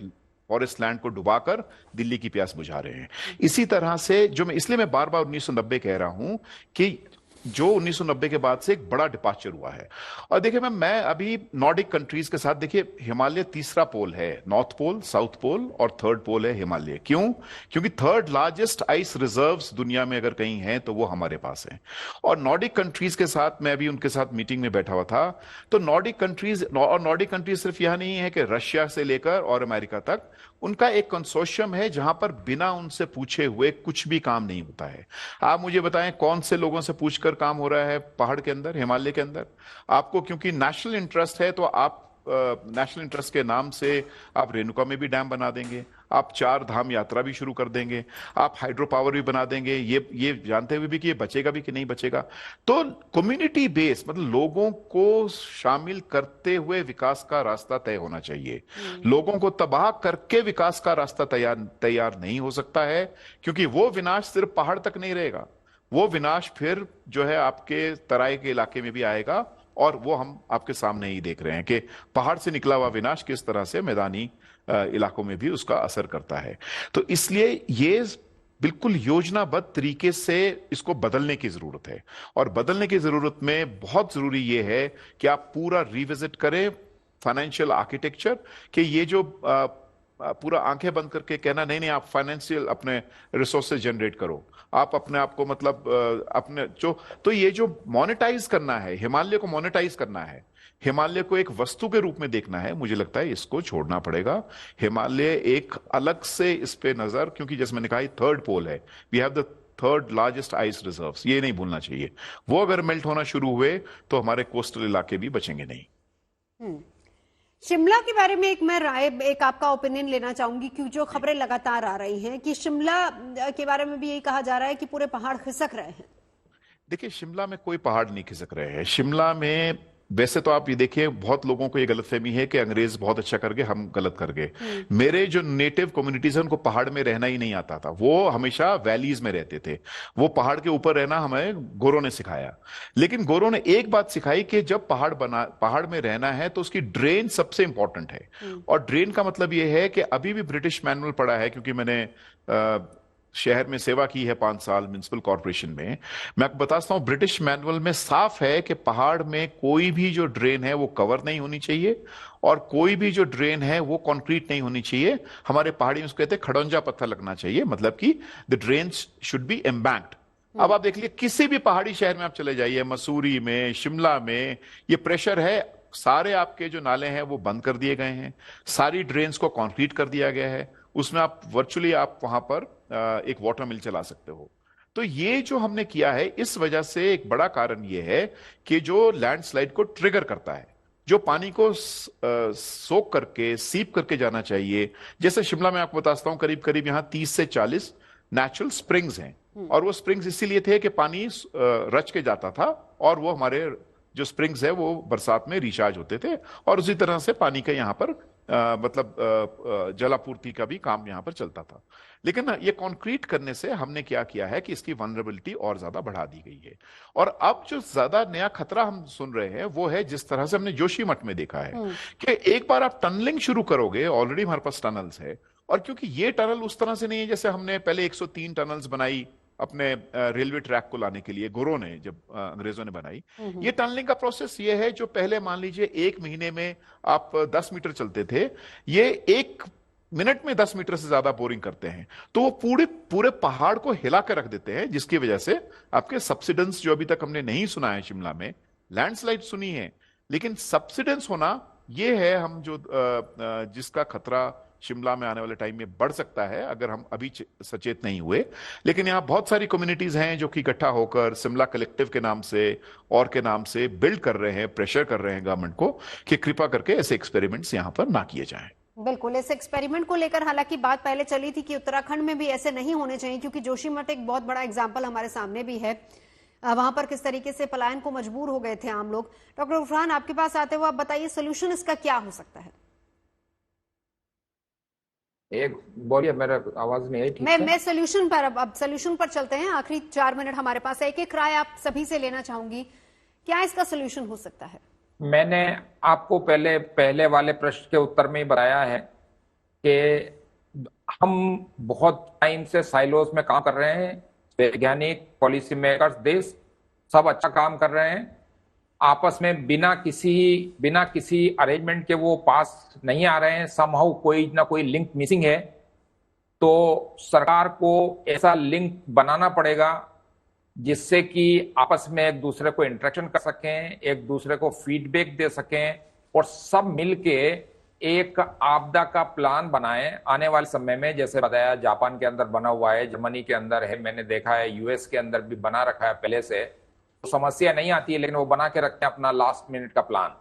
फॉरेस्ट लैंड को डुबाकर दिल्ली की प्यास बुझा रहे हैं। इसी तरह से जो मैं, इसलिए मैं बार बार 1990 कह रहा हूं कि जो 1990 के बाद से एक बड़ा डिपार्चर हुआ है। और देखिए, मैं अभी नॉर्डिक कंट्रीज के साथ, देखिए हिमालय तीसरा पोल है, नॉर्थ पोल, साउथ पोल और थर्ड पोल है हिमालय। क्यों? क्योंकि थर्ड लार्जेस्ट आइस रिजर्व्स दुनिया में अगर कहीं हैं तो वो हमारे पास हैं। और नॉर्डिक कंट्रीज के साथ मैं अभी उनके साथ मीटिंग में बैठा हुआ था, तो नॉर्डिक कंट्रीज सिर्फ यह नहीं है कि रशिया से लेकर और अमेरिका तक, उनका एक कंसोर्शियम है जहां पर बिना उनसे पूछे हुए कुछ भी काम नहीं होता है। आप मुझे बताएं कौन से लोगों से पूछकर काम हो रहा है पहाड़ के अंदर, हिमालय के अंदर? आपको क्योंकि नेशनल इंटरेस्ट है, तो आप नेशनल इंटरेस्ट के नाम से आप रेणुका में भी डैम बना देंगे, आप 4 धाम यात्रा भी शुरू कर देंगे, आप हाइड्रो पावर भी बना देंगे, ये जानते हुए भी कि ये बचेगा भी कि नहीं बचेगा। तो कम्युनिटी बेस, मतलब लोगों को शामिल करते हुए विकास का रास्ता तय होना चाहिए। लोगों को तबाह करके विकास का रास्ता तैयार नहीं हो सकता है, क्योंकि वो विनाश सिर्फ पहाड़ तक नहीं रहेगा, वो विनाश फिर जो है आपके तराई के इलाके में भी आएगा। और वो हम आपके सामने ही देख रहे हैं कि पहाड़ से निकला हुआ विनाश किस तरह से मैदानी इलाकों में भी उसका असर करता है। तो इसलिए ये बिल्कुल योजनाबद्ध तरीके से इसको बदलने की जरूरत है। और बदलने की जरूरत में बहुत जरूरी ये है कि आप पूरा रिविजिट करें फाइनेंशियल आर्किटेक्चर, कि ये जो पूरा आंखें बंद करके कहना नहीं नहीं आप फाइनेंशियल अपने रिसोर्सेज जनरेट करो, आप अपने आप को मतलब अपने जो, तो ये जो मोनेटाइज करना है, हिमालय को मोनेटाइज करना है, हिमालय को एक वस्तु के रूप में देखना है, मुझे लगता है इसको छोड़ना पड़ेगा। हिमालय एक अलग से इस पे नजर, क्योंकि जैसे मैंने कहा थर्ड पोल है, we have the third largest ice reserves, ये नहीं भूलना चाहिए। वो अगर मेल्ट होना शुरू हुए तो हमारे कोस्टल इलाके भी बचेंगे नहीं।
शिमला के बारे में एक आपका ओपिनियन लेना चाहूंगी, क्योंकि जो खबरें लगातार आ रही हैं कि शिमला के बारे में भी यही कहा जा रहा है कि पूरे पहाड़ खिसक रहे हैं।
देखिए, शिमला में कोई पहाड़ नहीं खिसक रहे हैं। शिमला में वैसे तो आप ये देखिए, बहुत लोगों को ये गलतफहमी है कि अंग्रेज बहुत अच्छा कर गए, हम गलत कर गए। मेरे जो नेटिव कम्युनिटीज हैं उनको पहाड़ में रहना ही नहीं आता था, वो हमेशा वैलीज में रहते थे। वो पहाड़ के ऊपर रहना हमें गोरों ने सिखाया। लेकिन गोरों ने एक बात सिखाई कि जब पहाड़ में रहना है तो उसकी ड्रेन सबसे इंपॉर्टेंट है। और ड्रेन का मतलब ये है कि अभी भी ब्रिटिश मैनुअल पढ़ा है, क्योंकि मैंने शहर में सेवा की है 5 साल म्युनिसिपल कॉर्पोरेशन में। मैं आपको बताता हूं, ब्रिटिश मैनुअल में साफ है कि पहाड़ में कोई भी जो ड्रेन है वो कवर नहीं होनी चाहिए, और कोई भी जो ड्रेन है वो कंक्रीट नहीं होनी चाहिए। हमारे पहाड़ी में उसको कहते हैं खड़ौंजा पत्थर लगना चाहिए, मतलब कि द ड्रेन शुड बी एम्बैंक्ड। अब आप देख लीजिए, किसी भी पहाड़ी शहर में आप चले जाइए, मसूरी में, शिमला में, ये प्रेशर है। सारे आपके जो नाले हैं वो बंद कर दिए गए हैं, सारी ड्रेन्स को कंक्रीट कर दिया गया है, उसमें आप वर्चुअली आप वहां पर एक वाटर मिल चला सकते हो। तो ये जो हमने किया है, इस वजह से एक बड़ा कारण ये है कि जो लैंडस्लाइड को ट्रिगर करता है, जो पानी को सोक करके सीप करके जाना चाहिए। जैसे शिमला में आपको बताता हूं, करीब करीब यहां 30 से 40 नेचुरल स्प्रिंग्स हैं, और वो स्प्रिंग्स इसीलिए थे कि पानी रच के जाता था, और वो हमारे जो स्प्रिंग्स है वो बरसात में रिचार्ज होते थे, और उसी तरह से पानी का यहाँ पर मतलब जलापूर्ति का भी काम यहां पर चलता था। लेकिन ये कंक्रीट करने से हमने क्या किया है कि इसकी वनरेबिलिटी और ज्यादा बढ़ा दी गई है। और अब जो ज्यादा नया खतरा हम सुन रहे हैं वो है, जिस तरह से हमने जोशीमठ में देखा है कि एक बार आप टनलिंग शुरू करोगे, ऑलरेडी हमारे पास टनल्स है, और क्योंकि ये टनल उस तरह से नहीं है जैसे हमने पहले 103 टनल्स बनाई अपने रेलवे ट्रैक को लाने के लिए, गोरों ने जब अंग्रेजों ने बनाई। ये टनलिंग का प्रोसेस ये है, जो पहले मान लीजिए 1 महीने में आप 10 मीटर चलते थे, ये 1 मिनट में 10 मीटर से ज्यादा बोरिंग करते हैं। तो वो पूरे पहाड़ को हिला कर रख देते हैं, जिसकी वजह से आपके सब्सिडेंस, जो अभी तक हमने नहीं सुना है शिमला में, लैंडस्लाइड सुनी है, लेकिन सब्सिडेंस होना ये है हम जो जिसका खतरा शिमला में आने वाले टाइम में बढ़ सकता है अगर हम अभी सचेत नहीं हुए। लेकिन यहाँ बहुत सारी कम्युनिटीज हैं जो कि इकट्ठा होकर शिमला कलेक्टिव के नाम से और के नाम से बिल्ड कर रहे हैं, प्रेशर कर रहे हैं गवर्नमेंट को कि कृपा करके ऐसे एक्सपेरिमेंट्स यहाँ पर ना किए जाएं।
बिल्कुल, इस एक्सपेरिमेंट को लेकर हालांकि बात पहले चली थी कि उत्तराखंड में भी ऐसे नहीं होने चाहिए, क्योंकि जोशीमठ एक बहुत बड़ा एग्जाम्पल हमारे सामने भी है, वहां पर किस तरीके से पलायन को मजबूर हो गए थे आम लोग। डॉक्टर उफरान, आपके पास आते हुए आप बताइए, सोल्यूशन इसका क्या हो सकता है?
एक बोलिए, मेरा आवाज नहीं आई ठीक से।
मैं सोल्यूशन पर अब सोल्यूशन पर चलते हैं। आखिरी 4 मिनट हमारे पास है, एक राय आप सभी से लेना चाहूंगी, क्या इसका सोल्यूशन हो सकता है?
मैंने आपको पहले वाले प्रश्न के उत्तर में ही बताया है कि हम बहुत टाइम से साइलोस में काम कर रहे हैं, वैज्ञानिक, पॉलिसी मेकर्स, देश सब अच्छा काम कर रहे हैं, आपस में बिना किसी अरेंजमेंट के वो पास नहीं आ रहे हैं। समहाउ कोई ना कोई लिंक मिसिंग है। तो सरकार को ऐसा लिंक बनाना पड़ेगा जिससे कि आपस में एक दूसरे को इंटरेक्शन कर सकें, एक दूसरे को फीडबैक दे सकें, और सब मिलके एक आपदा का प्लान बनाएं आने वाले समय में। जैसे बताया, जापान के अंदर बना हुआ है, जर्मनी के अंदर है, मैंने देखा है यूएस के अंदर भी बना रखा है पहले से। तो समस्या नहीं आती है, लेकिन वो बना के रखते हैं अपना लास्ट मिनट का प्लान।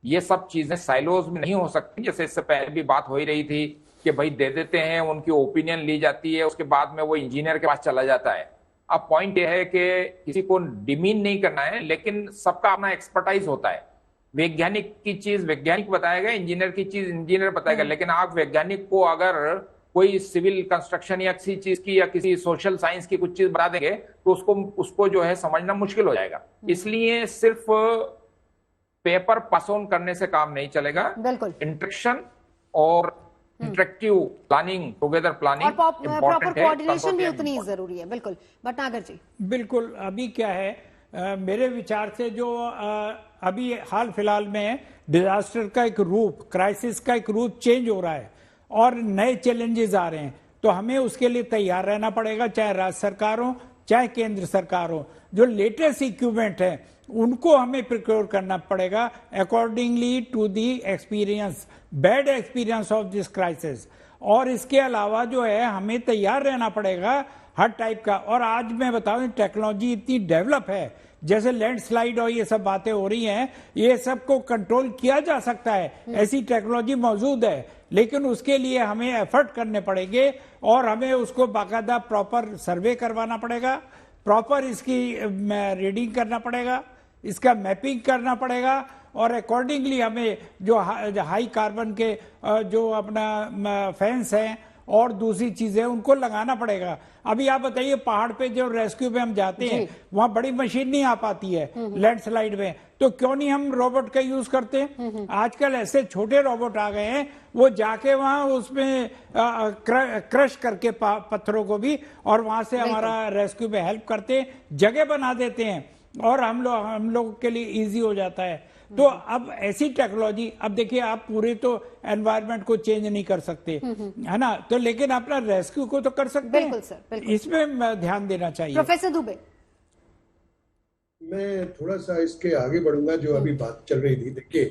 ये सब चीजें साइलोज में नहीं हो सकती। जैसे इससे पहले भी बात हो ही रही थी कि भाई दे देते हैं, उनकी ओपिनियन ली जाती है, उसके बाद में वो इंजीनियर के पास चला जाता है। अब पॉइंट ये है कि किसी को डिमीन नहीं करना है, लेकिन सबका अपना एक्सपर्टाइज होता है। वैज्ञानिक की चीज वैज्ञानिक बताएगा, इंजीनियर की चीज इंजीनियर बताएगा, लेकिन आप वैज्ञानिक को अगर कोई सिविल कंस्ट्रक्शन या किसी चीज की या किसी सोशल साइंस की कुछ चीज बता देंगे तो उसको जो है समझना मुश्किल हो जाएगा। इसलिए सिर्फ पेपर पास ऑन करने से काम नहीं चलेगा।
बिल्कुल,
इंटरेक्शन और interactive planning, together planning,
proper coordination भी उतनी जरूरी है। बिल्कुल भटनागर जी।
बिल्कुल, अभी क्या है मेरे विचार से जो अभी हाल फिलहाल में डिजास्टर का एक रूप, क्राइसिस का एक रूप चेंज हो रहा है, और नए चैलेंजेस आ रहे हैं, तो हमें उसके लिए तैयार रहना पड़ेगा, चाहे राज्य सरकार हो चाहे केंद्र सरकार हो। जो लेटेस्ट इक्विपमेंट है उनको हमें प्रिक्योर करना पड़ेगा accordingly to the experience, bad experience of this crisis. और इसके अलावा जो है हमें तैयार रहना पड़ेगा हर टाइप का। और आज मैं बताऊं टेक्नोलॉजी इतनी डेवलप है, जैसे लैंडस्लाइड और ये सब बातें हो रही हैं, ये सब को कंट्रोल किया जा सकता है, ऐसी टेक्नोलॉजी मौजूद है। लेकिन उसके लिए हमें एफर्ट करने पड़ेंगे और हमें उसको बाकायदा प्रॉपर सर्वे करवाना पड़ेगा, प्रॉपर इसकी रीडिंग करना पड़ेगा, इसका मैपिंग करना पड़ेगा और अकॉर्डिंगली हमें जो हाई कार्बन के जो अपना फैंस हैं और दूसरी चीजें उनको लगाना पड़ेगा। अभी आप बताइए पहाड़ पे जो रेस्क्यू पे हम जाते हैं वहां बड़ी मशीन नहीं आ पाती है लैंडस्लाइड में, तो क्यों नहीं हम रोबोट का यूज करते हैं? आजकल ऐसे छोटे रोबोट आ गए हैं, वो जाके वहां उसमें क्रश करके पत्थरों को भी और वहां से हमारा रेस्क्यू में हेल्प करते हैं, जगह बना देते हैं और हम लोग के लिए इजी हो जाता है। तो अब ऐसी टेक्नोलॉजी, अब देखिए आप पूरे तो एनवायरनमेंट को चेंज नहीं कर सकते है ना, तो लेकिन अपना रेस्क्यू को तो कर सकते हैं।
बिल्कुल सर, बिल्कुल।
इसमें ध्यान देना चाहिए।
प्रोफेसर दुबे,
मैं थोड़ा सा इसके आगे बढ़ूंगा जो अभी बात चल रही थी। देखिए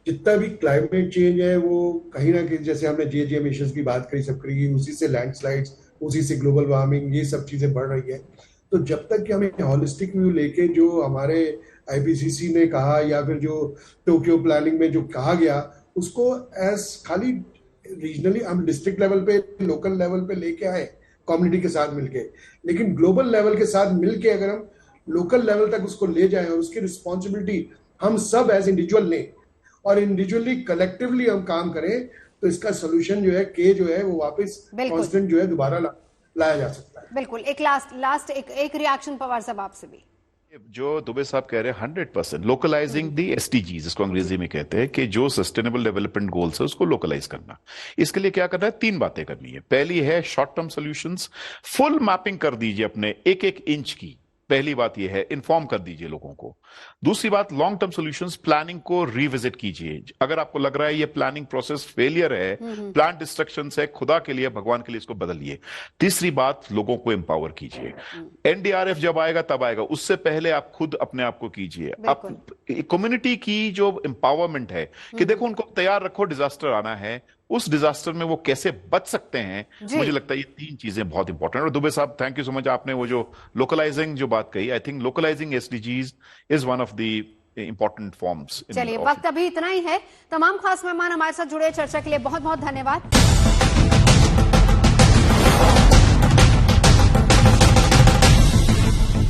जितना भी क्लाइमेट चेंज है वो कहीं ना कहीं, जैसे हमने जीएचजी एमिशंस की बात करी, सब करी, उसी से लैंडस्लाइड्स, उसी से ग्लोबल वार्मिंग, ये सब चीजें बढ़ रही है। तो जब तक कि हमें हॉलिस्टिक व्यू लेके जो हमारे आईपीसीसी ने कहा या फिर जो टोक्यो प्लानिंग में जो कहा गया, उसको एज खाली रीजनली हम डिस्ट्रिक्ट लेवल पे, लोकल लेवल पे लेके आए कम्युनिटी के साथ मिलके, लेकिन ग्लोबल लेवल के साथ मिलके अगर हम लोकल लेवल तक उसको ले जाएं और उसकी रिस्पॉन्सिबिलिटी हम सब एज इंडिविजुअल लें और इंडिविजुअली कलेक्टिवली हम काम करें, तो इसका सोल्यूशन जो है जो है वो वापस कांस्टेंट जो है दोबारा लाया जा सकता है।
बिल्कुल। एक लास्ट एक रिएक्शन पवार साहब आपसे भी।
जो दुबे साहब कह रहे हैं 100% लोकलाइजिंग दी एसडीजीज, इसको अंग्रेजी में कहते हैं कि जो सस्टेनेबल डेवलपमेंट गोल्स है उसको लोकलाइज करना। इसके लिए क्या करना है? 3 बातें करनी है। पहली है short term solutions, full mapping कर दीजिए अपने एक एक इंच की, पहली बात यह है, इन्फॉर्म कर दीजिए लोगों को। दूसरी बात, लॉन्ग टर्म सॉल्यूशंस, प्लानिंग को रिविजिट कीजिए। अगर आपको लग रहा है ये प्लानिंग प्रोसेस फेलियर है, प्लांट डिस्ट्रक्शन है, खुदा के लिए, भगवान के लिए, इसको बदलिए। तीसरी बात, लोगों को एम्पावर कीजिए। एनडीआरएफ जब आएगा तब आएगा, उससे पहले आप खुद अपने आप को कीजिए। आप कम्युनिटी की जो एम्पावरमेंट है कि देखो उनको तैयार रखो, डिजास्टर आना है, उस डिजास्टर में वो कैसे बच सकते हैं। मुझे लगता है ये 3 चीजें बहुत इंपॉर्टेंट। और दुबे साहब, थैंक यू सो मच, आपने वो जो लोकलाइजिंग जो बात कही, I think localising SDGs is one of the important forms.
चलिए, वक्त अभी इतना ही है। तमाम खास मेहमान हमारे साथ जुड़े, चर्चा के लिए बहुत बहुत धन्यवाद।